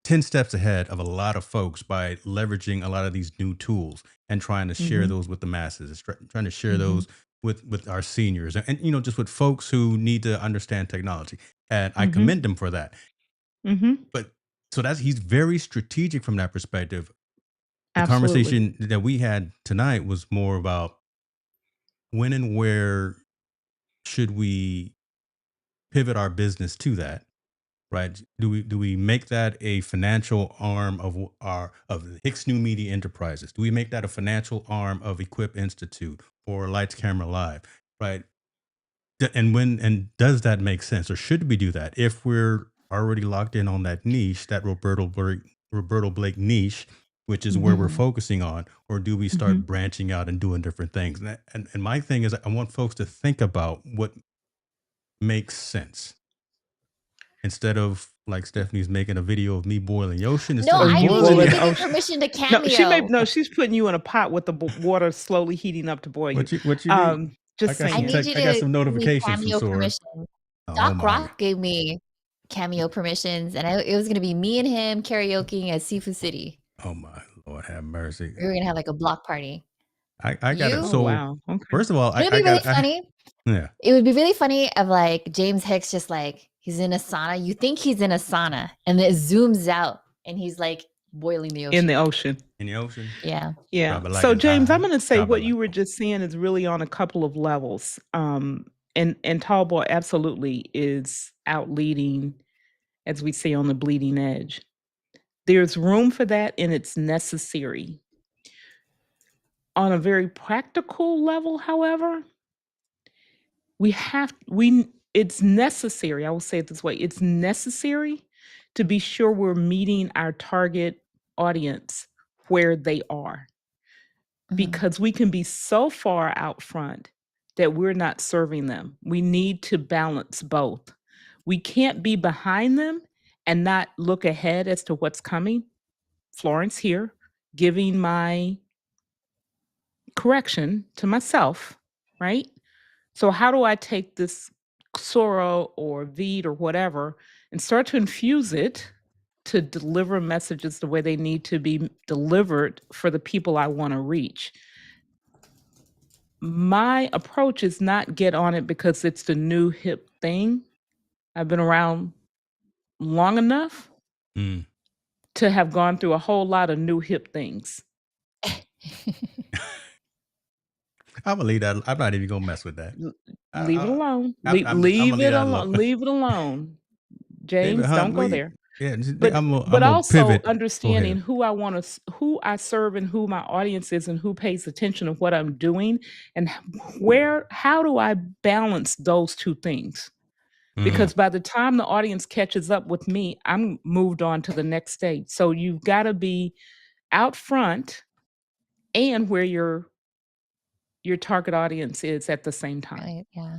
10 steps ahead of a lot of folks by leveraging a lot of these new tools and trying to share Mhm. those with the masses, trying to share Mhm. those with our seniors and just with folks who need to understand technology. And I Mhm. commend him for that. Mhm. But so he's very strategic from that perspective. The Absolutely. conversation that we had tonight was more about when and where should we pivot our business to that, right? Do we make that a financial arm of Hicks New Media Enterprises? Do we make that a financial arm of Equip Institute or Lights Camera Live, right? And does that make sense, or should we do that if we're already locked in on that niche, that Roberto Blake niche, which is where we're Mhm. focusing on, or do we start Mhm. branching out and doing different things? And my thing is, I want folks to think about what makes sense instead of like Stephanie's making a video of me boiling the ocean. No, Instead Oh, of I you need you boiling to boiling it, the give me ocean. permission to No, cameo. she's putting you in a pot with the water slowly heating up to boil you. what you need? Just I saying. need you I got to some give me notifications from cameo Sora. permission. Oh Doc my! Rock gave me cameo permissions, and it was gonna be me and him karaokeing at Seafood City. Oh my Lord, have mercy! We were gonna have like a block party. I got it. You? Oh, So wow. Okay. first of all, It'd be really funny. yeah. It would be really funny of like James Hicks just like he's in a sauna. You think he's in a sauna, and it zooms out, and he's like boiling the In ocean. the ocean. In the ocean. Yeah. Yeah. Drop it like So it's James, hot. I'm gonna say Drop it what you like were just saying is really on a couple of levels. And Tallboy absolutely is out leading, as we say, on the bleeding edge. There's room for that and it's necessary. On a very practical level, however, it's necessary, I will say it this way, it's necessary to be sure we're meeting our target audience where they are. Mhm. Because we can be so far out front that we're not serving them. We need to balance both. We can't be behind them and not look ahead as to what's coming. Florence here, giving my correction to myself, right? So how do I take this Sora or Veed or whatever and start to infuse it to deliver messages the way they need to be delivered for the people I want to reach? My approach is not get on it because it's the new hip thing. I've been around long enough Mm. to have gone through a whole lot of new hip things. I'm gonna leave that. I'm not even gonna mess with that. Leave it alone. I'm gonna Leave leave it that alone. alone. Leave it alone. David James, Hunt, don't go there. yeah, But I'm but gonna also pivot. Go understanding ahead. who I want to who I serve and who my audience is and who pays attention to what I'm doing and how do I balance those two things? Because by the time the audience catches up with me, I'm moved on to the next stage. So you've got to be out front and where your target audience is at the same time. Right. Yeah.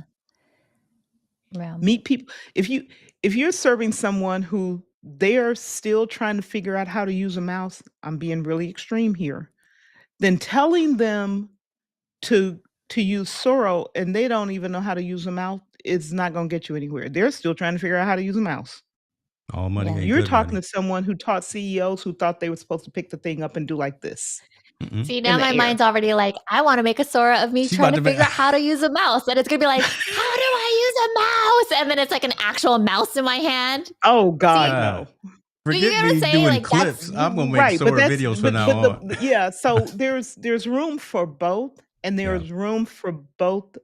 Yeah. Meet people. If you're serving someone who they're still trying to figure out how to use a mouse, I'm being really extreme here, then telling them to use Soro and they don't even know how to use a mouse is not going to get you anywhere. They're still trying to figure out how to use a mouse. All money Yeah. ain't You're good talking money. to someone who taught CEOs who thought they were supposed to pick the thing up and do like this Mm-mm. See, in now the my air. mind's already like, I want to make a Sora of me She trying about to to make. figure out how to use a mouse. And it's going to be like, how do I use a mouse? And then it's like an actual mouse in my hand. Oh God, See, no. do you Forget get what I'm me saying? doing Like that's clips. I'm gonna make Right, but Sora that's videos from now but on. the yeah, so there's room for both, and Yeah. there's room for both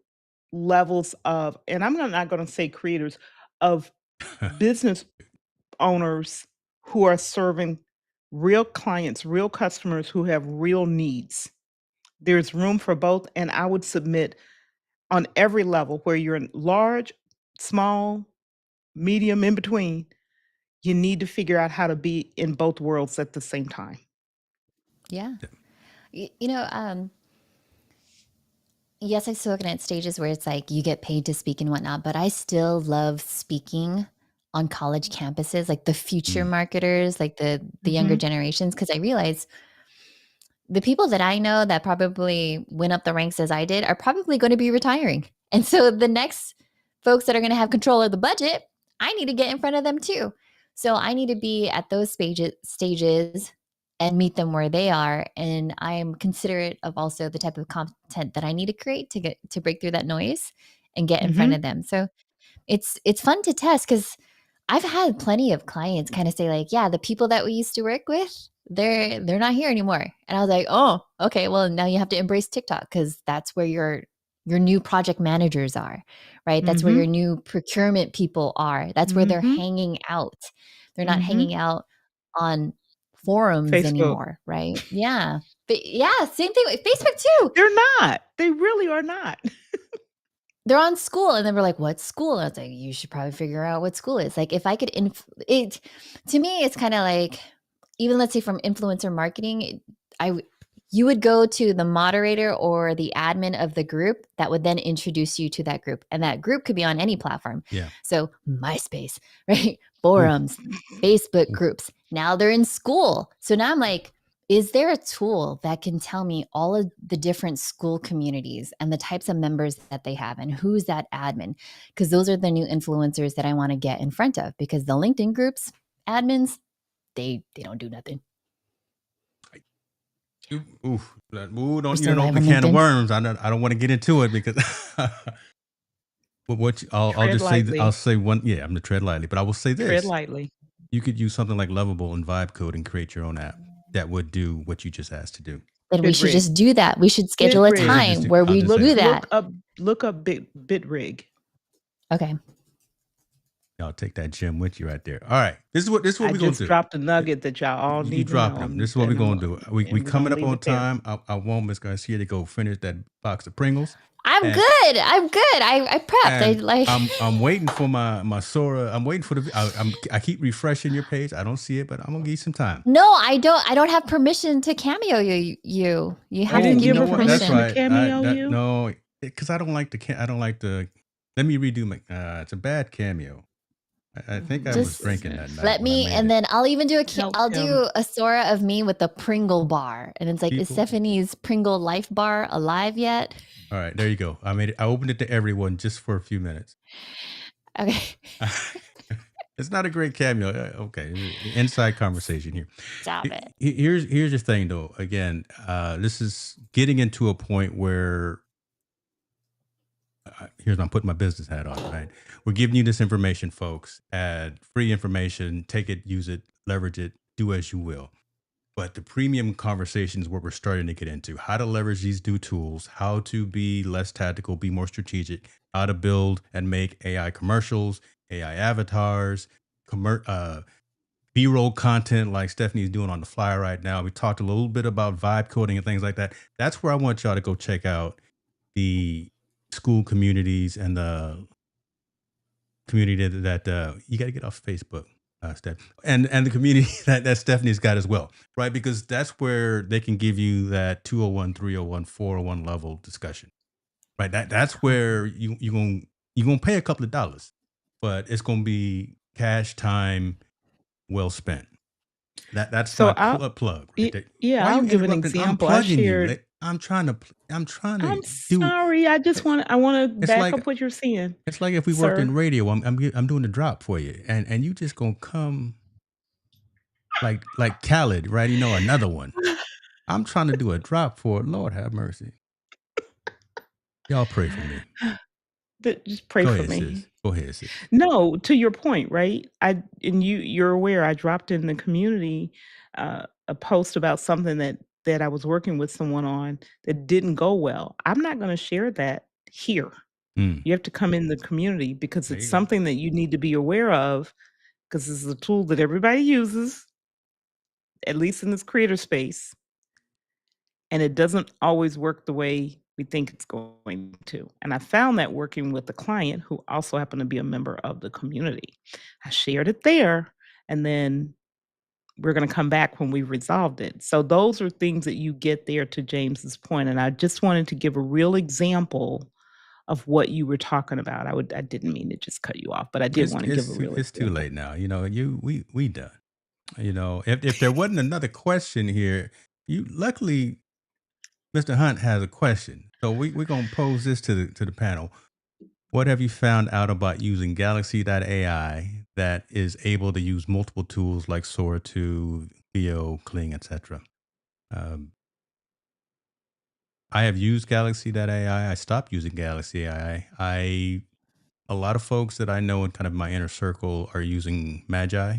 levels of, and not going to say creators, of business owners who are serving real clients, real customers who have real needs. There's room for both, and I would submit on every level, where you're in large, small, medium, in between, you need to figure out how to be in both worlds at the same time. yeah. You know, yes, I've spoken at stages where it's like you get paid to speak and whatnot, but I still love speaking on college campuses, like the future Mm. marketers, like the younger Mhm. generations, because I realize the people that I know that probably went up the ranks as I did are probably going to be retiring. And so the next folks that are going to have control of the budget, I need to get in front of them too. So I need to be at those stages and meet them where they are. And I am considerate of also the type of content that I need to create to break through that noise and get in front Mhm. of them. So it's fun to test because I've had plenty of clients kind of say like, yeah, the people that we used to work with, they're not here anymore. And I was like, oh, okay, well now you have to embrace TikTok because that's where your new project managers are, right? That's where your Mhm. new procurement people are. That's where they're Mhm. hanging out. They're not hanging Mhm. out on forums Facebook. anymore, right? Yeah. But yeah, same thing with Facebook too. They're not. They really are not. They're on school and then we're like, what school? And I was like, you should probably figure out what school is. Like if I could it to me it's kind of like even let's say from influencer marketing, you would go to the moderator or the admin of the group that would then introduce you to that group. And that group could be on any platform. Yeah. So MySpace, right? Oof. Forums, Facebook Oof. groups. Now they're in school. So now I'm like, is there a tool that can tell me all of the different school communities and the types of members that they have and who's that admin? Because those are the new influencers that I want to get in front of because the LinkedIn groups, admins, they don't do nothing. Oof. Ooh, We're don't still you live open a on can of LinkedIn. worms. I don't want to get into it because but I'll Tread just say I'll lightly. say one. Yeah, I'm the tread lightly, but I will say Tread this: lightly. you could use something like Lovable and Vibe Code and create your own app that would do what you just asked to do. Then we should Bitrig. just do that. We should schedule a We'll Bitrig. just time do. where I'll we just say do it. that. Look up Bitrig. Okay. Y'all take that gem with you right there. All right, this is what I we're gonna just do. dropped a nugget that y'all all You need to dropping know, them. This is what we're and gonna do. We we're coming gonna up leave on it there. time. I want Miss Garcia to go finish that box of Pringles. I'm And good. I prepped. I and like I'm waiting for my Sora. I'm waiting for I keep refreshing your page. I don't see it, but I'm gonna give you some time. No, I don't have permission to cameo you. You You have to didn't Oh, you give give me know her what? That's permission. permission to right. cameo you? No, because I don't like I don't like the. Let me redo my. It's a bad cameo. I think I was Just drinking that night let when I me, made and it. then I'll even do Help I'll him. do a Sora of me with the Pringle bar, and it's like, is People. Stephanie's Pringle Life Bar alive yet? All right, there you go. I made it. I opened it to everyone just for a few minutes. Okay. It's not a great cameo. Okay, inside conversation here. Stop it. Here's the thing, though. Again, this is getting into a point where I'm putting my business hat on. Right, we're giving you this information, folks. Add free information. Take it, use it, leverage it, do as you will. But the premium conversation is what we're starting to get into: how to leverage these new tools, how to be less tactical, be more strategic, how to build and make AI commercials, AI avatars, B-roll content like Stephanie's doing on the fly right now. We talked a little bit about vibe coding and things like that. That's where I want y'all to go check out the school communities and the community that you got to get off Facebook. Steph, and the community that Stephanie's got as well, right? Because that's where they can give you that 201, 301, 401 level discussion, right? That's Okay. where you gonna pay a couple of dollars, but it's gonna be cash time well spent. That's my So I'll plug right there. Why yeah, are I'll you give an interrupting? I'm example. I plugging you. shared I'm trying to I'm do. sorry. I want to It's back like up what you're saying, it's like if we worked sir. in radio. I'm doing the drop for you, and you just gonna come like Khaled, right? Another one. I'm trying to do a drop for Lord have mercy. Y'all pray for me. Just pray Go for ahead, sis. me. Go ahead, sis. No, to your point, right? You're aware I dropped in the community a post about something that I was working with someone on that didn't go well. I'm not going to share that here. Mm, You have to come in the community because there it's you go. something that you need to be aware of because this is a tool that everybody uses, at least in this creator space, and it doesn't always work the way we think it's going to. And I found that working with a client who also happened to be a member of the community. I shared it there, and then we're going to come back when we resolved it. So those are things that you get there, to James's point. And I just wanted to give a real example of what you were talking about. I didn't mean to just cut you off, but I did It's want to give a it's too, real it's too example. late now. We done. If there wasn't another question here, you luckily Mr. Hunt has a question. So we're gonna pose this to the panel. What have you found out about using Galaxy.ai that is able to use multiple tools like Sora 2, Theo, Kling, etc.? Um, I have used Galaxy.ai. I stopped using Galaxy AI. A lot of folks that I know in kind of my inner circle are using Magi.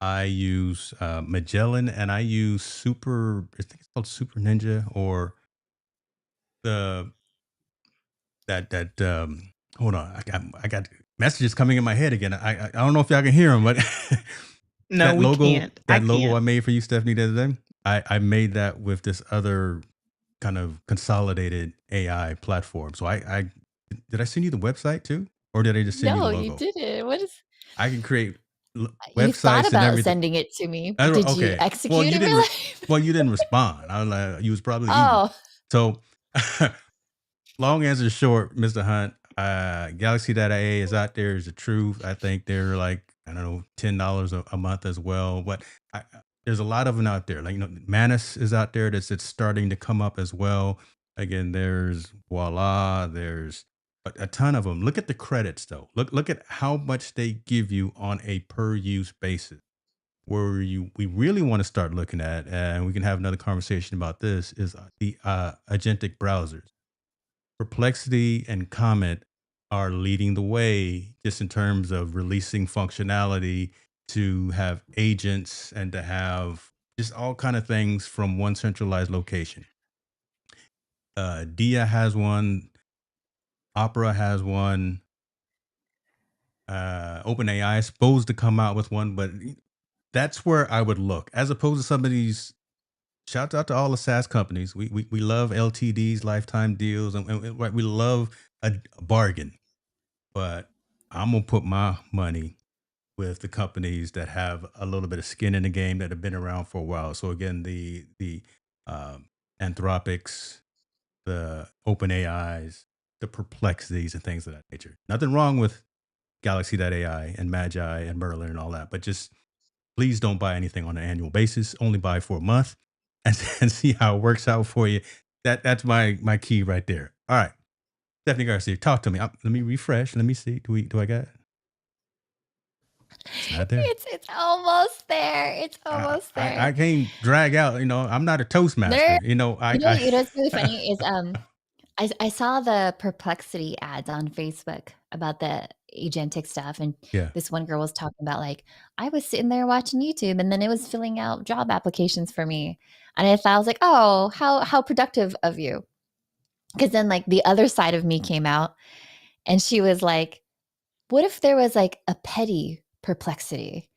I use Magellan, and I use Super. I think it's called Super Ninja, or the that. Hold on, I got messages coming in my head again. I don't know if y'all can hear them, but No, that we logo can't. I that logo can't. I made for you, Stephanie, the other day. I made that with this other kind of consolidated AI platform. So I did I send you the website too, or did I just send you the No, you logo? didn't. What is I can create You thought websites and about everything. sending it to me. Did you Okay. Well, execute you in didn't. real life? Well, you didn't respond. I was like, you was probably eating. Oh, So, long answer short, Mr. Hunt, Galaxy.ia is out there. Is the truth. I think they're like, I don't know, $10 a month as well. But there's a lot of them out there. Like Manus is out there. That's it's starting to come up as well. Again, there's Voila. There's a ton of them. Look at the credits though. Look at how much they give you on a per use basis. Where we really want to start looking at, and we can have another conversation about this, is the agentic browsers. Perplexity and Comet are leading the way just in terms of releasing functionality to have agents and to have just all kind of things from one centralized location. Dia has one, Opera has one, OpenAI is supposed to come out with one, but that's where I would look, as opposed to some of these. Shout out to all the SaaS companies. We love LTDs, lifetime deals, and we love a bargain. But I'm gonna put my money with the companies that have a little bit of skin in the game, that have been around for a while. So again, the um, Anthropics, the Open AIs, the Perplexities, and things of that nature. Nothing wrong with Galaxy.ai and Magi and Merlin and all that, but just please don't buy anything on an annual basis. Only buy for a month and see how it works out for you. That's my key right there. All right, Stephanie Garcia, talk to me. Let me refresh. Let me see. Do I got it? It's not there. it's almost there. It's I, almost I there. I can't drag out. I'm not a There, Toastmaster. what's really funny is I saw the Perplexity ads on Facebook about the agentic stuff, and Yeah. this one girl was talking about like, I was sitting there watching YouTube, and then it was filling out job applications for me, and I was like, oh, how productive of you. Because then like the other side of me came out, and she was like, what if there was like a petty perplexity?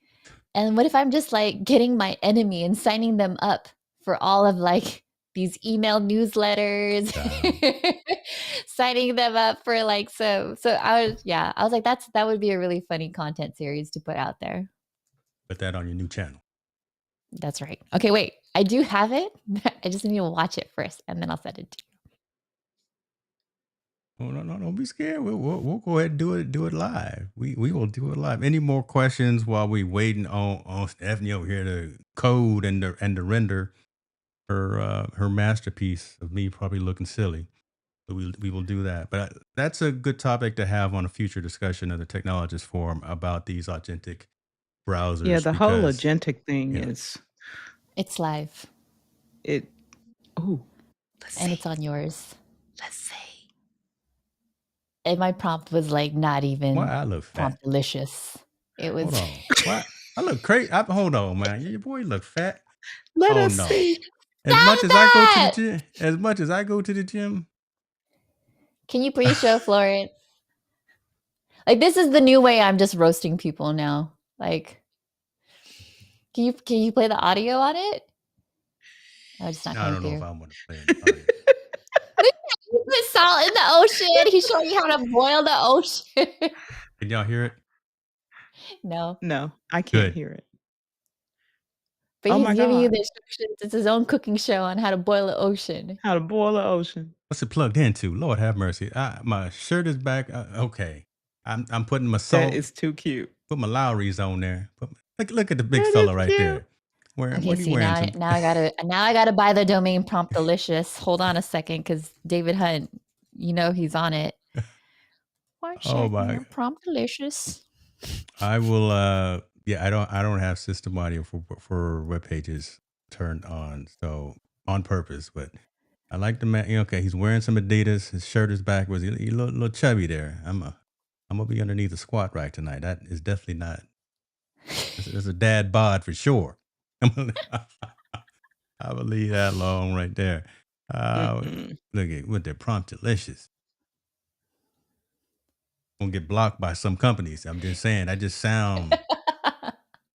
And what if I'm just like getting my enemy and signing them up for all of like these email newsletters, signing them up for like, so I was like, that would be a really funny content series to put out there. Put that on your new channel. That's right. Okay, wait. I do have it. I just need to watch it first, and then I'll send it to you. Oh, no, don't be scared. We'll go ahead and do it live. We will do it live. Any more questions while we waiting on Stephanie over here to code and to render her masterpiece of me probably looking silly. But we will do that. But that's a good topic to have on a future discussion of the Technologist Forum about these agentic browsers. Yeah, the whole because agentic thing yeah. is It's live, it. Oh, and it's on yours. Let's see. And my prompt was like not even Why I look fat? prompt-delicious. It was. Hold on. Why I look crazy? Hold on, man. Your boy look fat. Let Oh, us no. see. As Stop much as I go to that! the gym, as much as I go to the gym, Can you please show Florence? Like, this is the new way I'm just roasting people now. Like, can you play the audio on it? Oh, it's not I coming don't know if through. I want to play it. You put salt in the ocean. He's showing you how to boil the ocean. Can y'all hear it? No, No, I can't Good. hear it. but Oh he's my giving you God. the instructions. It's his own cooking show on how to boil the ocean. How to boil the ocean. What's it plugged into? Lord have mercy. My shirt is back. Okay. I'm putting my salt. That is too cute. Put my Lowry's on there. Look at the big That fella is right cute. there. Okay, what are you see wearing? now I gotta buy the domain Promptdelicious. Hold on a second, because David Hunt, he's on it. Oh my! Promptdelicious. I will. Yeah, I don't have system audio for web pages turned on, so on purpose. But I like the man. Okay, he's wearing some Adidas. His shirt is backwards. He's a little chubby there. I'm gonna be underneath the squat rack tonight. That is definitely not. It's a dad bod for sure. I will leave that alone right there. Look at with their Promptdelicious. Gonna get blocked by some companies. I'm just saying. That just sound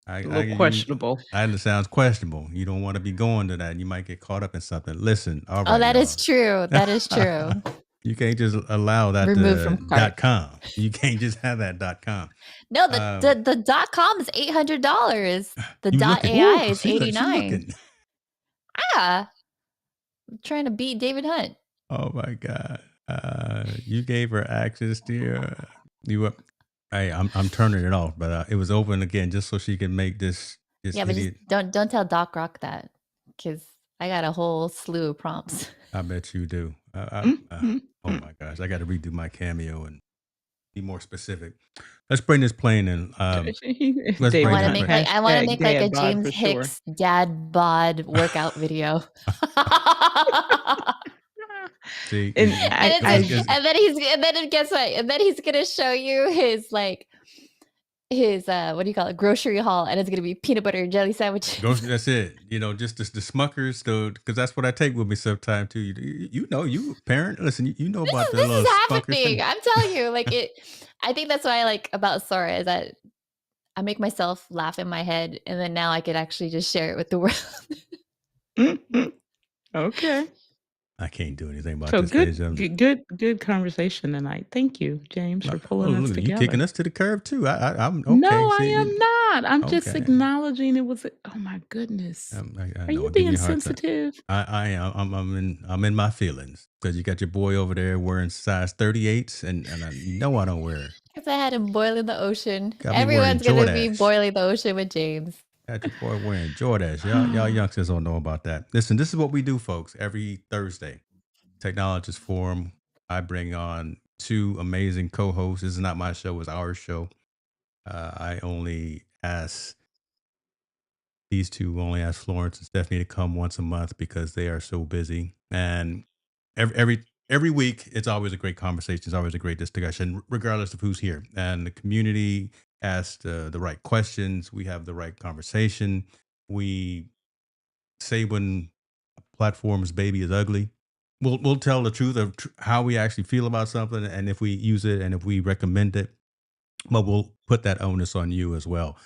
A little questionable. That sounds questionable. You don't want to be going to that. You might get caught up in something. Listen, all right. Oh, that is true. That is true. You can't just allow that Remove from cart. .com. You can't just have that .com. No, the .com is $800. The .ai is $89. Yeah, I'm trying to beat David Hunt. Oh my God! You gave her access to your. Hey, I'm turning it off, but it was open again just so she can make this. Yeah, but just don't tell Doc Rock that, because I got a whole slew of prompts. I bet you do. Oh my gosh, I got to redo my Cameo and be more specific. Let's bring this plane in. I want to make like a James Hicks dad bod workout video. See, and then guess what? And then he's gonna show you his what do you call it, grocery haul, and it's gonna be peanut butter and jelly sandwiches. That's it. Just the Smuckers, because that's what I take with me sometimes too. You parent. Listen, you know about the little Smuckers. I'm telling you, I think that's what I like about Sora is that I make myself laugh in my head, and then now I could actually just share it with the world. Okay. I can't do anything about this. Good conversation tonight. Thank you, James, for pulling us together. You kicking us to the curb too. I'm okay. No, I am not. I'm just acknowledging it was. Oh my goodness. Are you being sensitive? I am. I'm in my feelings because you got your boy over there wearing size 38s, and I don't wear it. Because I had him boiling the ocean. Everyone's gonna be boiling the ocean with James. Got your boy wearing Jordache. Y'all youngsters don't know about that. Listen, this is what we do, folks. Every Thursday, Technologist Forum, I bring on two amazing co-hosts. This is not my show; it's our show. I only ask these two, only ask Florence and Stephanie to come once a month because they are so busy. And every week, it's always a great conversation. It's always a great discussion, regardless of who's here. And the community asked the right questions. We have the right conversation. We say when a platform's baby is ugly. We'll tell the truth of how we actually feel about something, and if we use it, and if we recommend it. But we'll put that onus on you as well.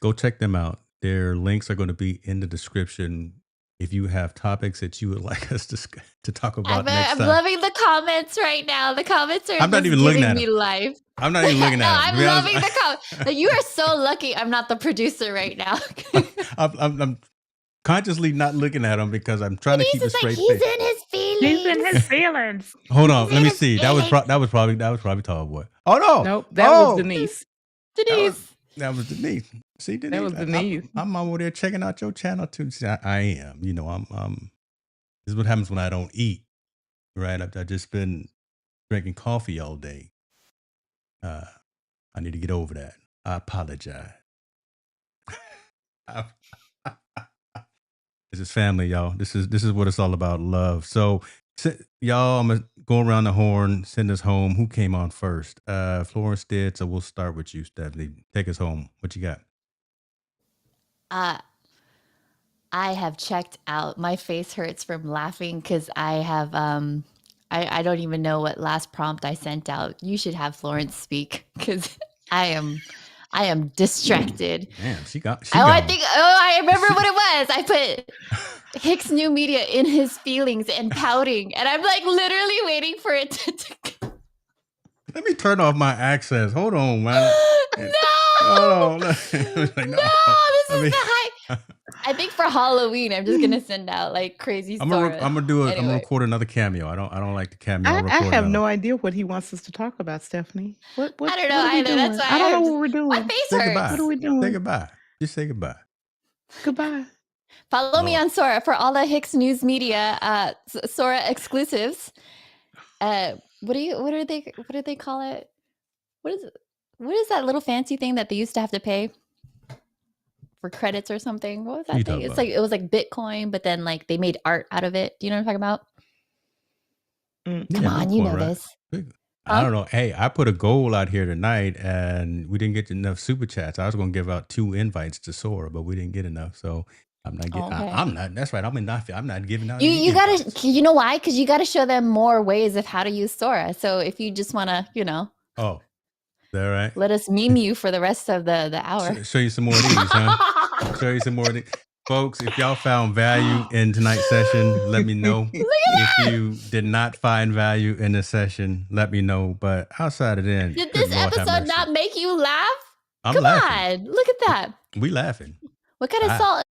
Go check them out. Their links are going to be in the description. If you have topics that you would like us to talk about next time. I'm loving the comments right now. The comments are I'm not even looking at me life. I'm not even looking No, at him. To I'm be loving honest, the comment. Like, you are so lucky I'm not the producer right now. I'm consciously not looking at him because I'm trying to Denise keep a is like, straight he's face. in his He's in his feelings. feelings. Hold He's on, let in me his see. That was feelings. probably Tall Boy. Oh no! Nope, that was Oh, Denise. Denise. that was Denise. See, Denise, That was Denise. I'm over there checking out your channel too. See, I am. You know, this is what happens when I don't eat. Right? I've just been drinking coffee all day. I need to get over that. I apologize. I- This is family, y'all. This is what it's all about, love. So, y'all, I'm gonna go around the horn, send us home. Who came on first? Florence did, so we'll start with you, Stephanie. Take us home. What you got? Uh, I have checked out. My face hurts from laughing because I have I don't even know what last prompt I sent out. You should have Florence speak because I am distracted. Damn, she Oh, gone. I remember what it was. I put Hicks New Media in his feelings and pouting, and I'm like literally waiting for it to Let me turn off my access. Hold on, man. No! Oh, no. Like, No, no. this I is mean- the high. I think for Halloween, I'm just gonna send out like crazy I'm stories. gonna do it. I'm gonna Anyway. record another cameo. I don't like the cameo. I record have another. no idea what he wants us to talk about, Stephanie. What I don't know what are we either. That's doing? why I don't know I'm what we're My doing. face Say hurts. goodbye. What are we Say doing? goodbye. Just say goodbye. Goodbye. Follow me Lord. on Sora for all the Hicks News Media Sora exclusives. What do they call it? What is that little fancy thing that they used to have to pay for credits or something? What was What you that thing? talking It's about? like it was like Bitcoin, but then like they made art out of it. Do you know what I'm talking about? Come on, you Bitcoin, know right? this. I don't know. Hey, I put a goal out here tonight, and we didn't get enough super chats. I was going to give out 2 invites to Sora, but we didn't get enough. So I'm not getting. Okay. I'm not. That's right. I'm not giving out. You any you gotta invites. you know why? Because you gotta show them more ways of how to use Sora. So if you just wanna, Oh, is that right? let us meme you for the rest of the hour. Show you some more of these, huh? Show you some more of these. Folks, if y'all found value in tonight's session, let me know. If you did not find value in the session, let me know. But outside of that, Did good this Lord have episode mercy. not make you laugh? I'm Come laughing. on, look at that. We laughing. What kind of Ah. salt